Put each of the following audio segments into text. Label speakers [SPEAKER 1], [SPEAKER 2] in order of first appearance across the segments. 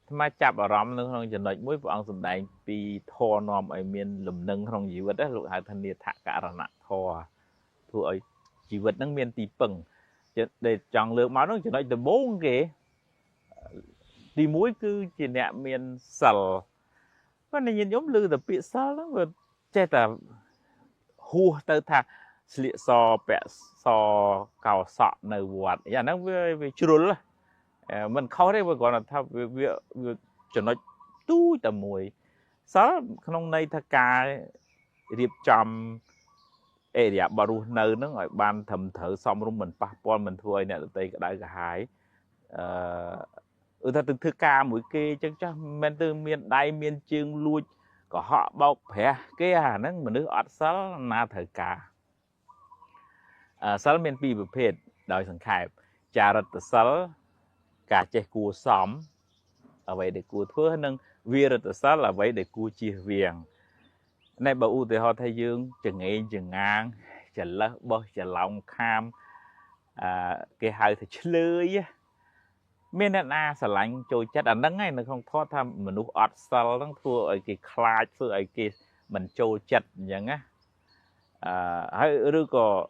[SPEAKER 1] mà chạp ở rõm nó không chẳng nói mỗi bọn dùm đánh vì thô nòm ở miền lùm nâng không dĩ vật đó lục hai thân liệt thạ cả ràng nạ thô thô ở chỉ vật nâng miền tì pừng để chọn lược máu nó chẳng nói từ bốn kì tì mũi cứ chỉ nẹ miền sal có này nhìn giống lư tập bị sal lắm và chết là hùa tơ thà sliệ so bẹ so cào sọ nơi vọt dạ nó với churul là mình khó đấy mà còn là thà việc chẳng nói tu tầm mùi sáu không nay thà ca điệp trầm area baru nơi nó gọi ban thầm thở xong rồi mình pa pon mình thôi nè tây cái đại hải ta từng thứ ca mũi kê chắc men từ miền đại miền chương lui có họ bọc hẻ cái nó mình nước ọt sáu na thời ca sáu miền piประเภท โดยสังเขป จารัตsáu กาเจกูซ้อมเอาไว้เด็กกูทั่วนึงวีรัตsáu là vậy đểกูchia viền này bảo u thì họ thay dương chừng ấy chừng ngang chừng lỡ bơ chừng lòng cam cái hai thì lưới miền na sờ lạnh trôi chết anh đắng ngay nó không thoát tham mình nuốt ọt sal đắng thua ở cái khai thua ở cái mình trôi chết vậy á hay rồi có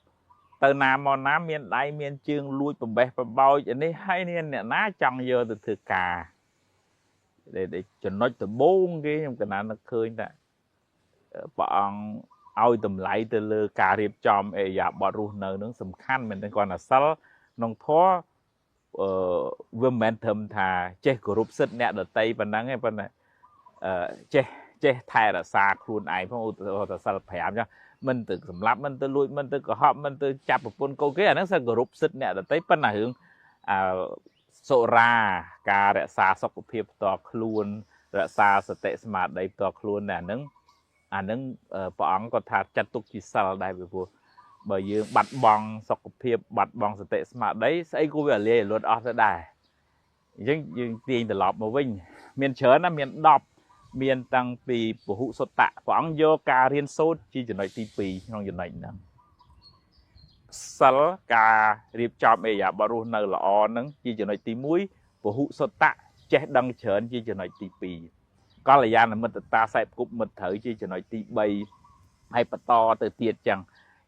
[SPEAKER 1] từ nam mòn nam miền đại miền chương lui bầm bè bầm bao vậy này hay nên nè ná chọn giờ từ từ cà để cho nó từ bốn cái trong cái nào nó khơi nè bọn ao tầm lại từ lơ cà riệp chòm ấy dạ bỏ ru nở nó sầm khăn mình còn là sal nông thó vừa men thầm thà che group sứt nè đợt tây bên nắng hay bên này che thay là xa khuôn ai phong ô sao phèm cho mình từ sầm lấp mình từ lui mình từ có họp mình từ chập một con câu cái nó sẽ group sứt nè đợt tây bên này hướng sô ra cà rẽ xa sọc của phiệp to khuôn rẽ xa sệt tệ smart đấy to khuôn nè nứng nứng bọn có thà chặt tục chỉ sao đây về vua bởi vì bạch bong sọc phiệp bạch bong sệt tệ smart đấy sẽ cô về liền luôn ở đây đài nhưng tiền từ lọp mà vinh miền chớ nó miền đọp miền tăng pì của hụ sốt tạ quảng vô cà riên sốt chi cho nói tí pì không cho nói nữa sal cà riệp chòm ấy à baru nở lọ nắng chi cho nói tí muối của hụ sốt tạ che đăng chớn chi cho nói tí pì có là gian là mình ta sẽ cục mình thử chi cho nói tí bay hay bật to từ tiệt chẳng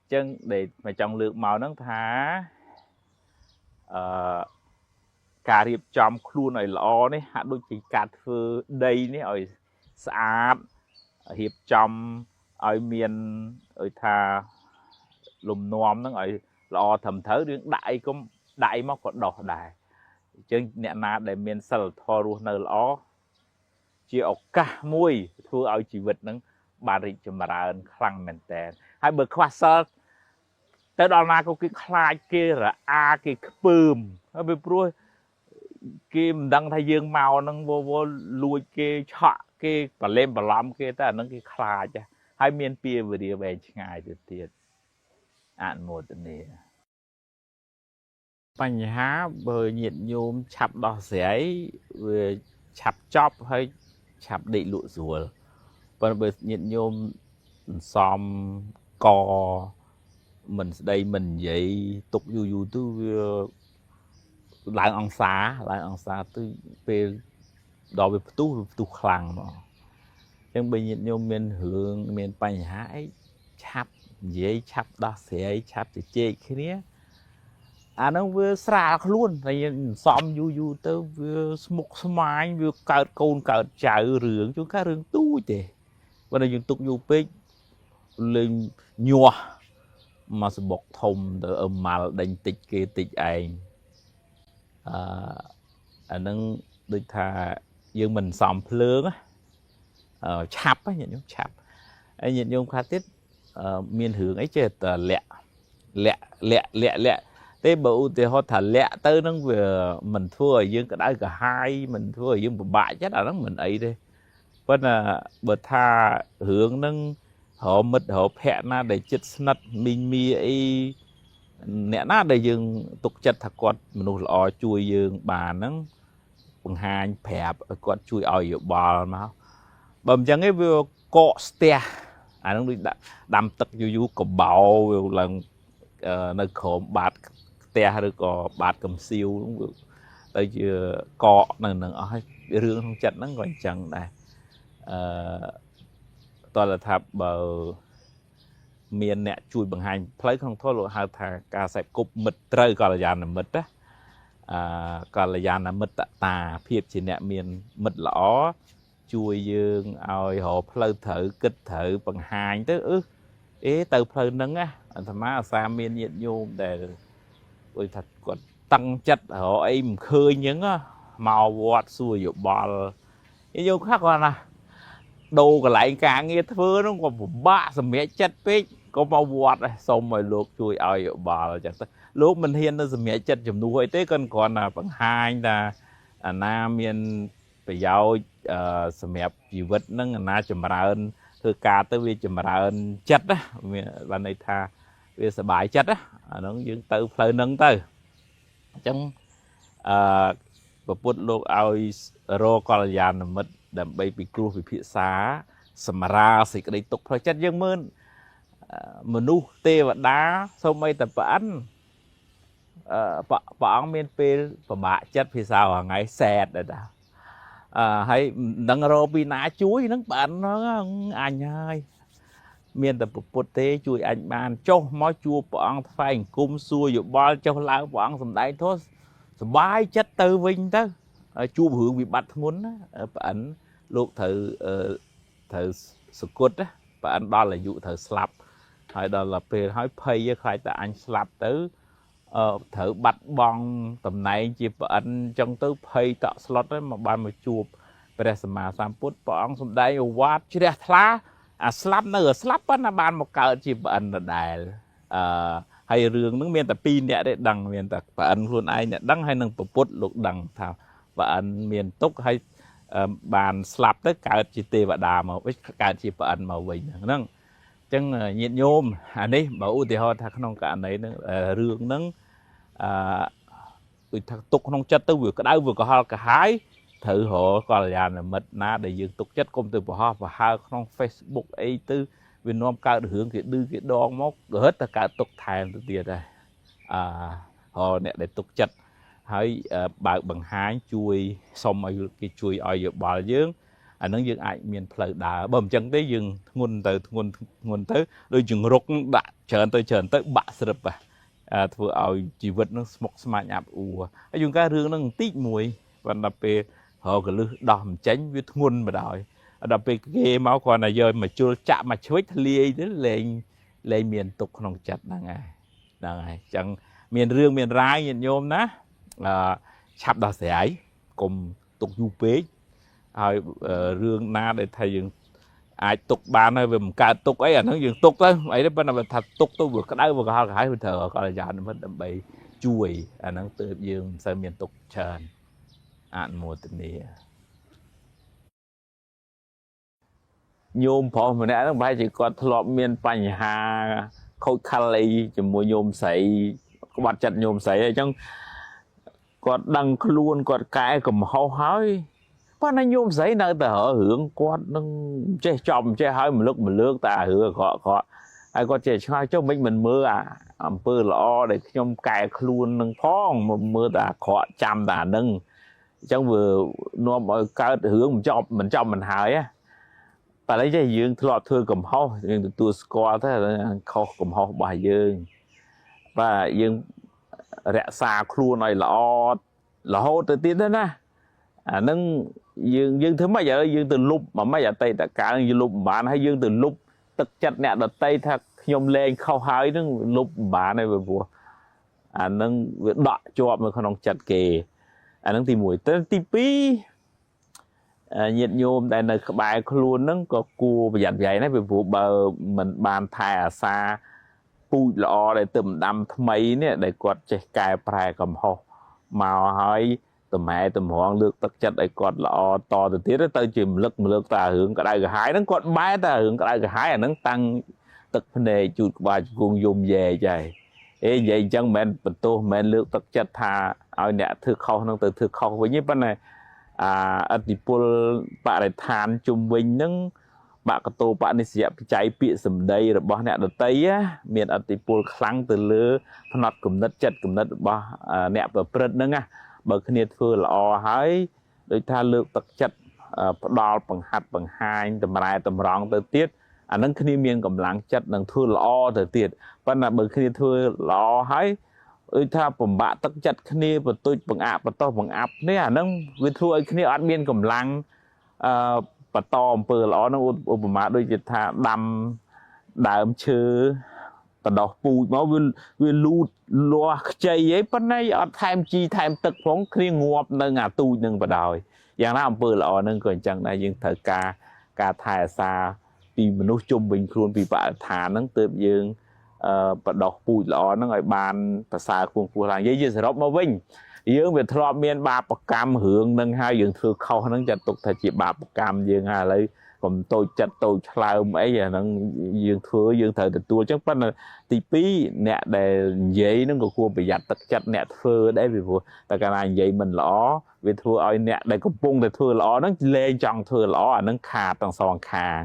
[SPEAKER 1] chân để mà trong lượng màu nắng thá cà riệp chòm khuôn này lọ này hạ đôi chỉ cà phơ đây này ở xã hiệp chòm ở miền ở thà lùm nòm nó ở lọ thầm thớ riêng đại cũng đại móc còn đỏ đài chân nhẹ na để miền sờ thò ru nở lọ chỉ ở cả môi thua ở chỉ vật nắng bà rịt cho mà ra khăng mền tè hai bờ khoa sơ tới đó là có cái khai kia là cái bơm ở bên pruôi cái đăng thay dương màu nó vô lùi cái chọ cái bà lên bà làm cái ta nó cái khai chứ hai miền pia vừa đi về ngày được tiền một nàyបញ្ហាបើញាតញោមឆាប់ដោះស្រាយវាឆាប់ចប់ហើយឆាប់ដេកលក់ស្រួលប៉ុន្តែបើញាតញោមសំកមិនស្ដីមិននិយាយទុកយូរទៅវាឡើងអង្សាទៅពេលដល់វាផ្ទុះខ្លាំងហ្មងអញ្ចឹងបើញាតញោមមានរឿងមានបញ្ហាអីឆាប់និយាយឆាប់ដោះស្រាយឆាប់ជជែកគ្នាnó vừa xả luôn này xóm du tới vừa một smile vừa cợt côn cợt chạy rường chúng cá rừng tu thế và này dùng tục du pích lên nhua mà sẽ bọc thông từ âm mà đánh tịch kia tịch ảnh nó được thà dương mình xóm lương chạp á nhận nhung chạp anh nhận nhung khá tiết miền hướng ấy chết lẹ thế bộ thì họ thả lẹ tới nó vừa mình thua ở dương cái đá cả hai mình thua ở dương một bãi chắc là nó mình ấy đây vẫn là bờ tha hướng nó họ mật họ phẹ na để chết nát mình mi ấy nè na để dương tục chất thật quạt mình lò chui dương bà nó bằng hai phẹ quạt chui ỏi bò mà bầm chẳng ấy vừa cọ ste nó đi đâm tật du có bào lần nơi khổ bạt te rồi có bạt cầm siêu đúng không tới chưa cọ nè rương không chặt nó còn chẳng này toàn là thạp bờ miền nè chui bằng hành lấy không thôi lộ hai thà ca sẹp cục mật trời còn là dàn là mật á còn là dàn là mật tà phiệt chỉ nè miền mật lõ chui dương oi họ phơi thử kích thử bằng hành tới từ phơi nâng á thà má xa miền nhiệt nhôm để ôi thật còn tăng chất họ em khơi những á màu vọt xuôi dụ bò cái vô khác còn à đồ cái lại cả nghe thưa nó còn ba sầm mẹ chất pít có màu vọt này xong rồi luộc chui ơi dụ bò là chắc lúc mình hiên nó sầm mẹ chất chùm nuôi tế còn là bằng hai là nam miền bây giờ sầm mẹ gì vật nó na chùm ơn thưa ca tới vì chùm ơn chất á và này tha vì sợ bại chất á nó dương tự phơi nâng tới trong và bút lô ai rô còn là nằm mất đầm bay bị cua bị phía xa samara xịt cái đấy tục thôi chất dương mơn menu tê và đá sau mấy tập ăn bọn miền pê và bạ chất phía sau hàng ngày xẹt rồi đó hay nâng rô bị ná chuối nâng bạn nó anh ơi miền tập bút tê chuối anh bàn cho mói chua bọn phải cung xua dụ bao cho lao bọn sầm đáy thôi bài chất từ vinh đó chu hưởng bị bắt muốn bạn luộc thử thử sụt á bạn đó là dụ thử slap hay đó là về hỏi pay với khai tại anh slap tới thử bắt bong tầm này chỉ bạn trong tới pay tạo slot đấy mà bạn mà chụp về mà sam put bọn xong đây what chứ đẹp lá slap nó ở slap á là bạn một cỡ chỉ bạn là đài hay rương nó miền tập pin nè để đằng miền tập và anh luôn ai nè đăng hay nâng bột lục đằng thảo và anh miền túc hay bàn slap tất cả chỉ tê và đà mà với cả chỉ và anh màu bình nâng chân nhiệt nhôm đấy bảo thì họ thật không cả này rương nâng thật tục không chất tới vừa cái đau vừa có họ cả hai thử họ còn là mật na để dương tục chất công từ của họ và hai không Facebook ấy tư Việt Nam cao được hướng cái đưa cái đòn móc hết tất cả tục thèm từ tiền đây họ nè để tục chất hãy bảo bằng hai chui xong rồi cái chui oi dược bò dương nó dương ai miền phơi đá bầm chân tới dương nguồn tới đôi chừng rục đã chờn tới bạ sập vừa oi chỉ vật nó mọc smart nhạt dùng cái rương nó tít mùi và đặc biệt họ cái lư đòn tránh với nguồn mà đòi đặc biệt cái máu còn là giờ mà chưa chạm mà chuối lia đến lên miền tục không chặt là ngày chẳng miền rương miền rai miền nhôm ná sắp đào sải cùng tục du pế rồi rương na để thầy dừng ai tục bàn này về một cả tục ấy nó dừng tục thôi ấy đó bên nào thật tục tôi vừa cái đáy vừa cái hai bên thờ gọi là giờ nó vẫn đậm bầy chui nó từ dương sang miền tục trần mùa tình này nhôm phò mình đã phải chỉ còn lọp miền Pành Hà khôi khali chỉ mua nhôm sấy có bát chặt nhôm sấy ở trong còn đằng luôn còn cái cầm hao hói bao nhiêu nhôm sấy nơi ta họ hưởng con nâng che chòm che hói một lúc ta hưởng họ ai có che hai cho mình mưa mưa lọ để nhôm cài luôn nâng phong một mưa ta họ chăm ta nâng trong vừa nó mọi cái hưởng mình cho mình hài á và lấy cái dương lọt thưa cầm hao nhưng tôi score thế là không cầm hao bài dương và dương rẽ xa khuôn này là hô tự tiến thế nè nâng dương thứ mấy giờ dương từ lúc mà mấy giờ tây tất cả dương lúc bạn hay dương từ lúc tất chặt nè đợt tây thật nhom lên khâu hái nâng lúc bạn này vừa vừa nâng đọt cho mà không chặt kề nâng tìm mùi tên tivi nhiệt nhôm đây là bài luôn nó có cua và dặn vậy nó về vụ bờ mình bàn thà xa pui lọ để tầm đâm mấy nè để quạt chạy cài prai cầm hồ màu hỏi tầm mẹ tầm hoàng lược tất chất để quạt lọ to từ tiết tới chìm lực ta hưởng cả đây cả hai nó quạt bái ta hưởng cả đây cả hai nó tăng tất đề chuột và cùng dùng về chạy ê vậy chẳng mẹ tôi mẹ lược tất chất thà ở nè thực không nó từ thực không với những vấn này thì bạn lại than chung vinh nâng bạn có tô bạn này sẽ chạy bị sầm đây rồi bao nè đợt tây á miền thì khăng từ lứa phân nọt cùng đất chất cùng đất bao nẹp và prật nâng bờ khné phơi là hái ដោយថាលើកទឹកចិត្តផ្ដល់បង្ហាត់បង្ហាញតម្រែតម្រង់ទៅទៀតអានឹងគ្នាមានកម្លាំងចិត្តនឹងធ្វើល្អទៅទៀតប៉ុន្តែបើគ្នាធ្វើល្អហើយដូចថាពិបាកទឹកចិត្តគ្នាបន្ទុចបង្អាក់បន្ទោសបង្អាប់គ្នាអានឹងវាធ្វើឲ្យគ្នាអត់មានកម្លាំងបន្តអំពើល្អនឹងឧបមាដូចជាថាដាំដើមឈើបដោះពូជមកវាលូតលាស់ខ្ចីអីប៉ុន្តែអត់ថែមជីថែមទឹកផងគ្នាងាប់នឹងអាទូចនឹងបដ ாய் យ៉ាងណាអំពើល្អនឹងក៏អញ្ចឹងដែរយើងត្រូវការថែអាសាពីមនុស្សជុំវិញខ្លួនពីបរិស្ថានហ្នឹងទើបយើងបដោះពូជល្អហ្នឹងឲ្យបានប្រសើរខ្ពង់ខ្ពស់ឡើងនិយាយជាសរុបមកវិញយើងវាធ្លាប់មានបាបកម្មរឿងហ្នឹងហើយយើងធ្វើខុសហ្នឹងចាត់ទុកថាជាបាបកម្មយើងហើយឥឡូវកុំតូចចិត្តតូចឆ្លើមអីអាហ្នឹងយើងធ្វើយើងត្រូវទទួលអញ្ចឹងប៉ុន្តែទី2អ្នកដែលនិយាយហ្នឹងក៏គួរប្រយ័ត្នទឹកចិត្តអ្នកធ្វើដែរពីព្រោះតែកាលណានិយាយមិនល្អវាធ្វើឲ្យអ្នកដែលកំពុងតែធ្វើល្អហ្នឹងលែងចង់ធ្វើល្អអាហ្នឹងខាតទាំងសងខាង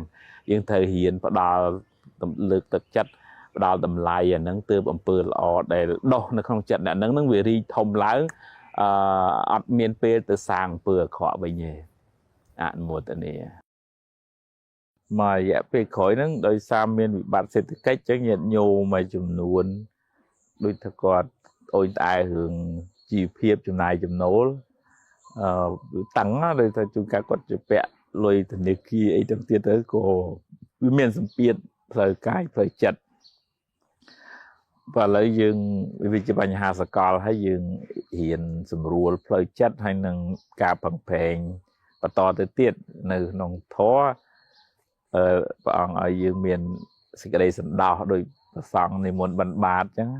[SPEAKER 1] យើងត្រូវរៀនផ្ដល់លើកទឹកចិត្តផ្ដល់តម្លៃអាហ្នឹងទើបអំពើល្អដែលដោះនៅក្នុងចិត្តអ្នកហ្នឹងវារីកធំឡើងអត់មានពេលទៅសាងអំពើអាក្រក់វិញទេអនុមោទនាមករយៈពេលក្រោយហ្នឹងដោយសារមានវិបត្តិសេដ្ឋកិច្ចអញ្ចឹងញាតិញោមមួយចំនួនដូចថាគាត់អូនត្អែរឿងជីវភាពចំណាយចំណូលតាំងដោយថាជួនកាលគាត់ជាពាក់លុយធនាគារអីទាំងទៀតទៅក៏វាមានសម្ពាធផ្លូវកាយផ្លូវចិត្តបើឥឡូវយើងវាជាបញ្ហាសកលហើយយើងរៀនស្រួលផ្លូវចិត្តហើយនឹងការប្រឹងប្រែងបន្តទៅទៀតនៅក្នុងធម៌ព្រះអង្គឲ្យយើងមានសេចក្តីសន្តោសដោយព្រះសង្ឃនិមន្តបិណ្ឌបាតអញ្ចឹង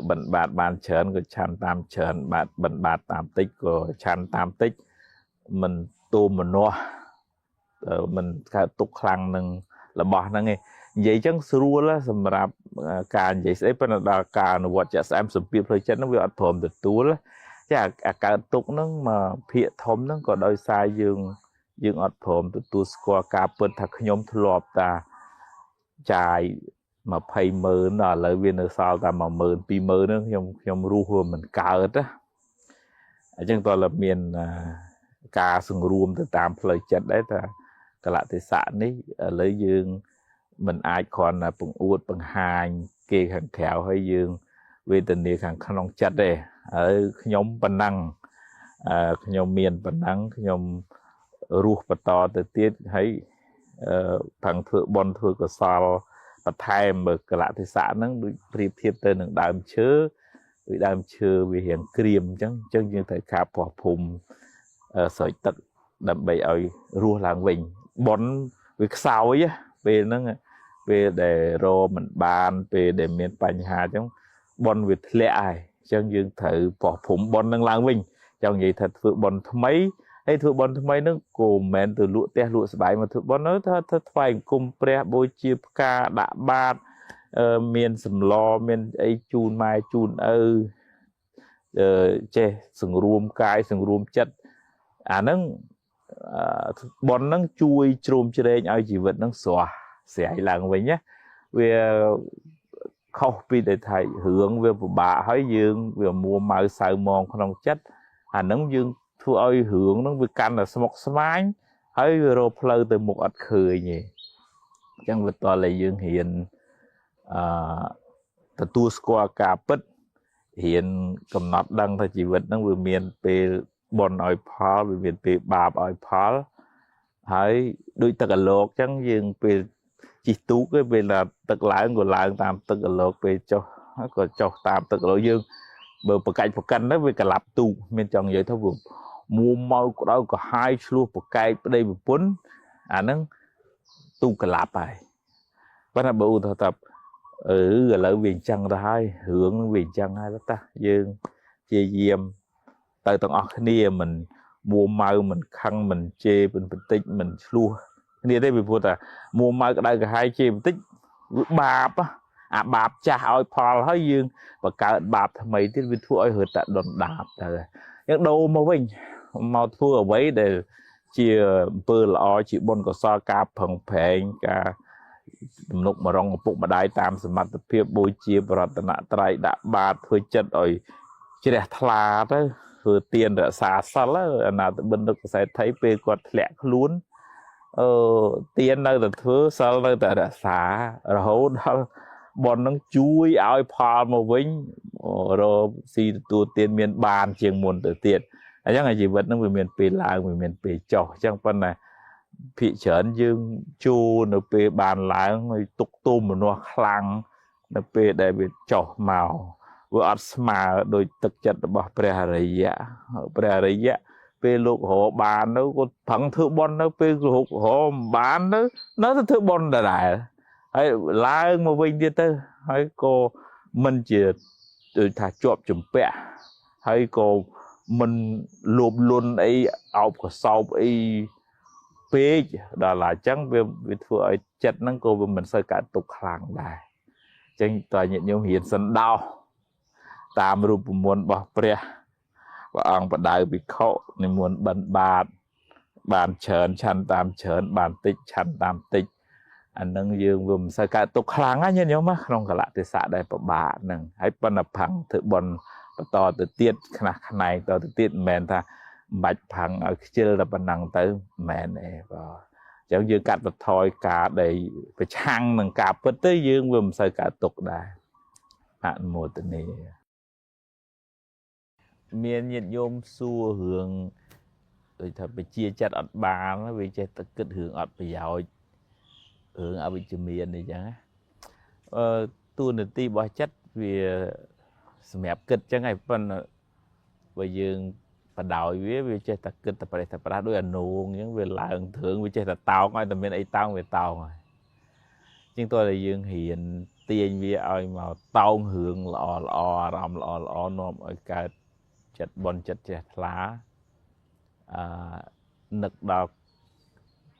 [SPEAKER 1] បិណ្ឌបាតបានច្រើនក៏ឆាន់តាមច្រើនបាទបិណ្ឌបាតតាមតិចក៏ឆាន់តាមតិចមិនទូមនោះមិនកើតទុកខ្លាំងនឹងរបស់ហ្នឹងឯងនិយាយអញ្ចឹងស្រួលសម្រាប់ការនិយាយស្អីប៉ុន្តែដល់ការអនុវត្តជាក់ស្ដែងសម្ពាធផ្លូវចិត្តហ្នឹងវាអត់ព្រមទទួលចាអាកើតទុកហ្នឹងមកភាកធំហ្នឹងក៏ដោយសារយើងអត់ព្រមទទួលស្គាល់ការពិតថាខ្ញុំធ្លាប់តាចាយ20,000ដល់ឥឡូវវានៅសល់តែ10,000 20,000ហ្នឹងខ្ញុំរស់វាមិនកើតណាអញ្ចឹងតើមានការសង្រួមទៅតាមផ្លូវចិត្តដែរថាកលៈទេសៈនេះឥឡូវយើងមិនអាចគ្រាន់តែបង្អួតបង្ហាញគេខាងក្រៅហើយយើងវេទនាខាងក្នុងចិត្តទេហើយខ្ញុំប៉ុណ្ណឹងខ្ញុំមានប៉ុណ្ណឹងខ្ញុំរស់បន្តទៅទៀតហើយផឹងធ្វើបុណ្យធ្វើកុសលបន្ថែមមើលកលៈទេសៈហ្នឹងដូចប្រៀបធៀបទៅនឹងដើមឈើដូចដើមឈើវារៀងក្រៀមអញ្ចឹងយើងត្រូវការពោះភូមិស្រោចទឹកដើម្បីឲ្យរស់ឡើងវិញបុណ្យវាខ្សោយពេលហ្នឹងពេលដែលរមិនបានពេលដែលមានបញ្ហាអញ្ចឹងបុណ្យវាធ្លាក់ហើយអញ្ចឹងយើងត្រូវពោះភូមិបុណ្យហ្នឹងឡើងវិញចង់និយាយថាធ្វើបុណ្យថ្មីហើយធ្វើបុណ្យថ្មីហ្នឹងក៏មិនមែនទៅលក់ផ្ទះលក់ស្បែកមកធ្វើបុណ្យនោះថាថ្វាយគុំព្រះបូជាផ្កាដាក់បាតមានសម្លមានអីជូនម៉ែជូនឪចេះសង្រួមកាយសង្រួមចិត្តអាហ្នឹងបុណ្យហ្នឹងជួយជ្រោមជ្រែងឲ្យជីវិតហ្នឹងស្រស់ស្រាយឡើងវិញណាវាខុសពីដែលថារឿងវាពិបាកហើយយើងវាមួម៉ៅសៅមងក្នុងចិត្តអាហ្នឹងយើងធ្វើឲ្យរឿងហ្នឹងវាកាន់តែស្មុគស្មាញហើយវារកផ្លូវទៅមុខអត់ឃើញទេអញ្ចឹងវាតតែយើងរៀនទទួលស្គាល់ការពិតរៀនកំណត់ដឹងថាជីវិតហ្នឹងវាមានពេលបុណ្យឲ្យផលវាមានពេលបាបឲ្យផលហើយដូចទឹកអាឡូកអញ្ចឹងយើងពេលជិះទូកឯពេលទឹកឡើងក៏ឡើងតាមទឹកអាឡូកពេលចុះក៏ចុះតាមទឹកអាឡូកយើងបើប្រកាច់ប្រកិនទៅវាក្លាប់ទូកមានចង់និយាយថាវាមួម៉ៅក្តៅក៏ហាយឆ្លោះប្រកែកប្តីប្រពន្ធអាហ្នឹងទូកក្លាប់ហើយប៉ុន្តែបើឧទាហរណ៍ថាឥឡូវវាអញ្ចឹងទៅហើយរឿងនឹងវាអញ្ចឹងហើយតាយើងជាយាមទៅទាំងអស់គ្នាមិនមួម៉ៅមិនខឹងមិនជេរមិនបន្តិចមិនឆ្លោះគ្នាទេពីព្រោះថាមួម៉ៅក្តៅក្រហាយជេរបន្តិចវាបាបអាបាបចាស់ឲ្យផលហើយយើងបង្កើតបាបថ្មីទៀតវាធ្វើឲ្យរត់តែដុនដាបទៅយើងដូរមកវិញមកធ្វើអ្វីដែលជាអំពើល្អជាបុណ្យកុសលការប្រឹងប្រែងការទំនុកម្រងឪពុកម្ដាយតាមសមត្ថភាពបូជាបរតនត្រ័យដាក់បាតធ្វើចិត្តឲ្យជ្រះថ្លាទៅ thưa tiền đã xa xa là nào tự bên được sẽ thấy về quạt lẹ luôn tiền nơi là thưa sao nơi đã xa rồi đó bọn nó chui áo phà mà vĩnh rồi xì tu tiền miền bàn chieng muôn từ tiền chẳng là gì vật nó về miền pì làng về miền pì trò chẳng phân này thị trấn dương chu nó về bàn láng người tục tôm mà nó khlang nó về để bị trò màu vừa ăn mà đôi thực chất bảo bè rây về lục hộ bàn nó có thằng thứ bon nó về lục hộ bán nó thứ bon là đại hay lá mà vinh đi tới hay cô mình chỉ thả chọp chùm bẹ hay cô mình lụp luôn ấy áo của sau ấy phê đó là chẳng về thừa chặt năng cô về mình sẽ cả tục hàng đài chẳng toàn nhận nhau hiện sân đau tam rùp muốn bỏ bè và ông bắt đầu bị khổ nên muốn bận bàn chờn chăn tam chờn bàn tích chăn tam tích anh nâng dương vùng sai cả tục kháng á nhân mà không cả lại từ xã đây của bà nâng hãy bận là phẳng thử bận to từ tiết này to từ tiết mền ta bạch phẳng ở chưa là bận năng tới mền này và chẳng dương cắt vật thôi cả đầy phải chăng nâng cả bất tới dương vùng sai cả tục đây hạn một từ này miền nhiệt nhôm xua hưởng rồi thật phải chia chặt ọt bà nó vì chơi tất kết hưởng ọt bây giờ hưởng ở bên miền này chẳng tôi nên ti bỏ chất vì mẹp kịch chẳng ngày phần bây giờ phần đầu vì chơi tất kịch tập phải tập ra đôi anh nuông những về lại thượng vì chơi tập tàu ngay tầm bên ấy tao về tàu rồi nhưng tôi là dương hiện tiền vì ai mà tao hưởng lò nôm ở cả chặt bon chặt chặt lá nực đọc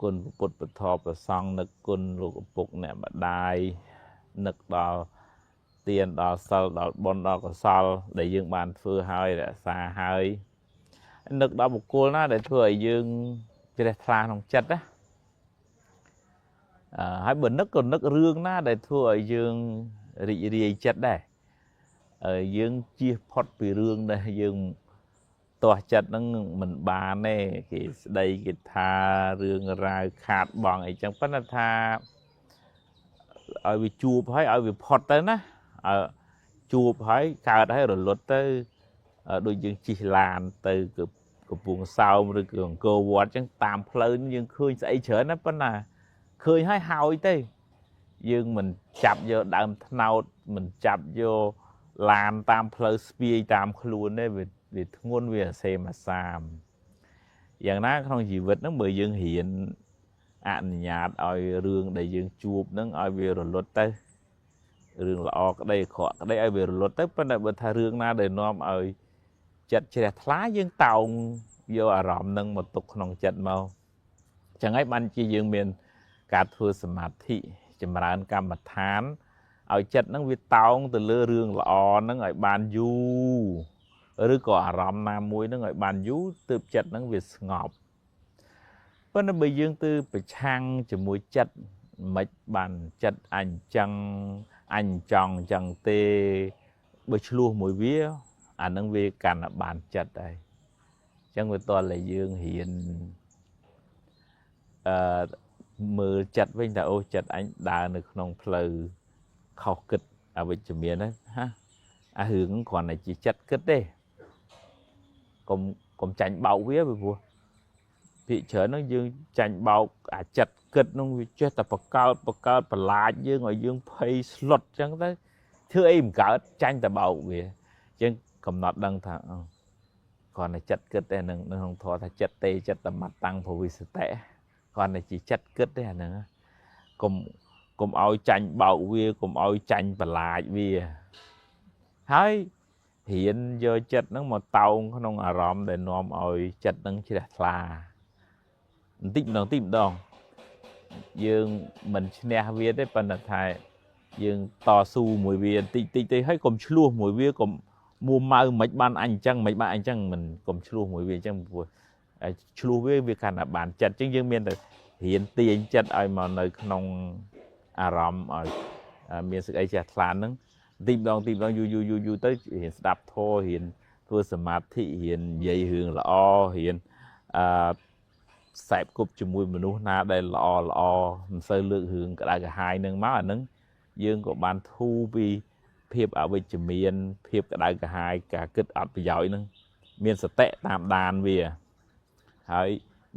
[SPEAKER 1] คุณปุตปทอประซองนึกคุณลูกปุกเนี่ยมาได้นึกดาวเตียนดาวเซลดาวบนดาวก็เซลđể dương bàn phơi hơi để xa hơiนึกดาวบุกกูนะđể phơi dươngจะได้พลาของจัดนะให้บนนึกcònนึกเรื่องนะđể phơi dươngรีจัดได้dương chia phật về รื่องđây dươngตัวจัดนั่งมันบานเนี่ยกี่ได้กีตาเรื่องรายขาดบองไอ้จังปัญหาเอาไปจูบให้เอาไปพอดเต้นะจูบให้ขาดให้หล่นรถเต้โดยยังจีลานเต้กับปุ่งเศร้าหรือกับโกวอดจังตามเพลินยังเคยใส่เฉินนะปัญหาเคยให้เฮาเต้ยังมันจับโยดามเนามันจับโยลานตามเพลินสปีตามครูนได้vì ngôn về xem mà xàmอย่างนั้นtrongชีวิตnó mới dương hiện ảnh nhạt ở rừng để dương chụp nó ở về rồi lót tới rừng là ở đây khó đây ở về rồi lót tới bên này bên thay rừng na để nom ở chặt chè lá dương tàu vô à rọm nâng một tục nòng chặt màu chẳng ấy ban chi dương miền cả thưa sầm thị chìm ra cam mặt thán ở chặt nó về tàu từ lơ rừng là ở nó ở ban duหรือก็อารมณ์นามวยนั่งไอ้บานยูตืบจัดนั่งเวสงบเพราะนั่นไปยืงตืบไปช่างจะมวยจัดไม่บานจัดอันจังจังเตไปชลัวมวยเวียอันนั่งเวกันบานจัดได้จังเวตอนเลยยืงเห็นมือจัดไว้แต่โอจัดอันดาในขนมเพลเขากึดเอาไปจมีนะฮะหึงก่อนไหนchỉจัดกึดได้còn chảnh bạo vía về vua thị trở nó dương chảnh bạo chặt kịch nó chết tập cao bật lá dương ở dương pay slot chẳng tới thưa em cả tranh tập bạo về chứ cầm nọt đăng thằng còn này chặt kịch đây nè nó không thọ chặt tê chặt tầm mặt tăng phổ vi sự tệ còn này chỉ chặt kịch đây nè cùng ao tranh bạo vía cùng ao tranh bật lá vía hay hiện giờ chất nó một tàu không ở rõm để nôm ơi chất nó chỉ là là tìm đòn dương mình nè viết đấy phần là thầy dương to su mùi viên tí hay cùng chua mùi viên cùng mua mau mấy ban anh chăng mình cùng chua mùi viên chăng vừa chua với việc là bản chất chứ dương miền hiện tiền chất ai mà nơi không ở rõm ở miền sự ấy chặt là nó tìm đòn du tới hiện đạp thô hiện ធ្វើសមាធិរៀននិយាយរឿងល្អរៀនខ្សែគប់ជាមួយមនុស្សណាដែលល្អមិនសូវលើករឿងក្តៅក្រហាយនឹងមកអានឹងយើងក៏បានធូរពីភាពអវិជ្ជមានភាពក្តៅក្រហាយការគិតអត់ប្រយោជន៍នឹងមានសតិតាមដានវាហើយ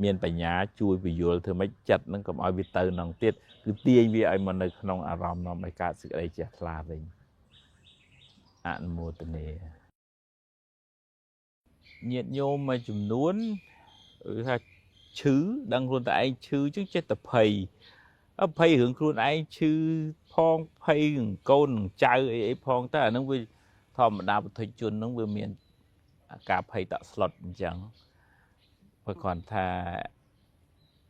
[SPEAKER 1] មានបញ្ញាជួយពយល់ធ្វើម៉េចចិត្តនឹងកុំឲ្យវាទៅនឹងទៀតគឺទាញវាឲ្យមកនៅក្នុងអារម្មណ៍នាំឲ្យកើតសេចក្តីជ្រះថ្លាវិញអនុមោទនាញាតិញោមមួយចំនួនថាឈឺដឹងខ្លួនតែឯងឈឺចឹងចេះតែភ័យរឿងខ្លួនឯងឈឺផងភ័យនឹងកូននឹងចៅអីផងតែអានឹងវាធម្មតាពុទ្ធជននឹងវាមានការភ័យតក់ស្លុតអញ្ចឹងបើគាត់ថា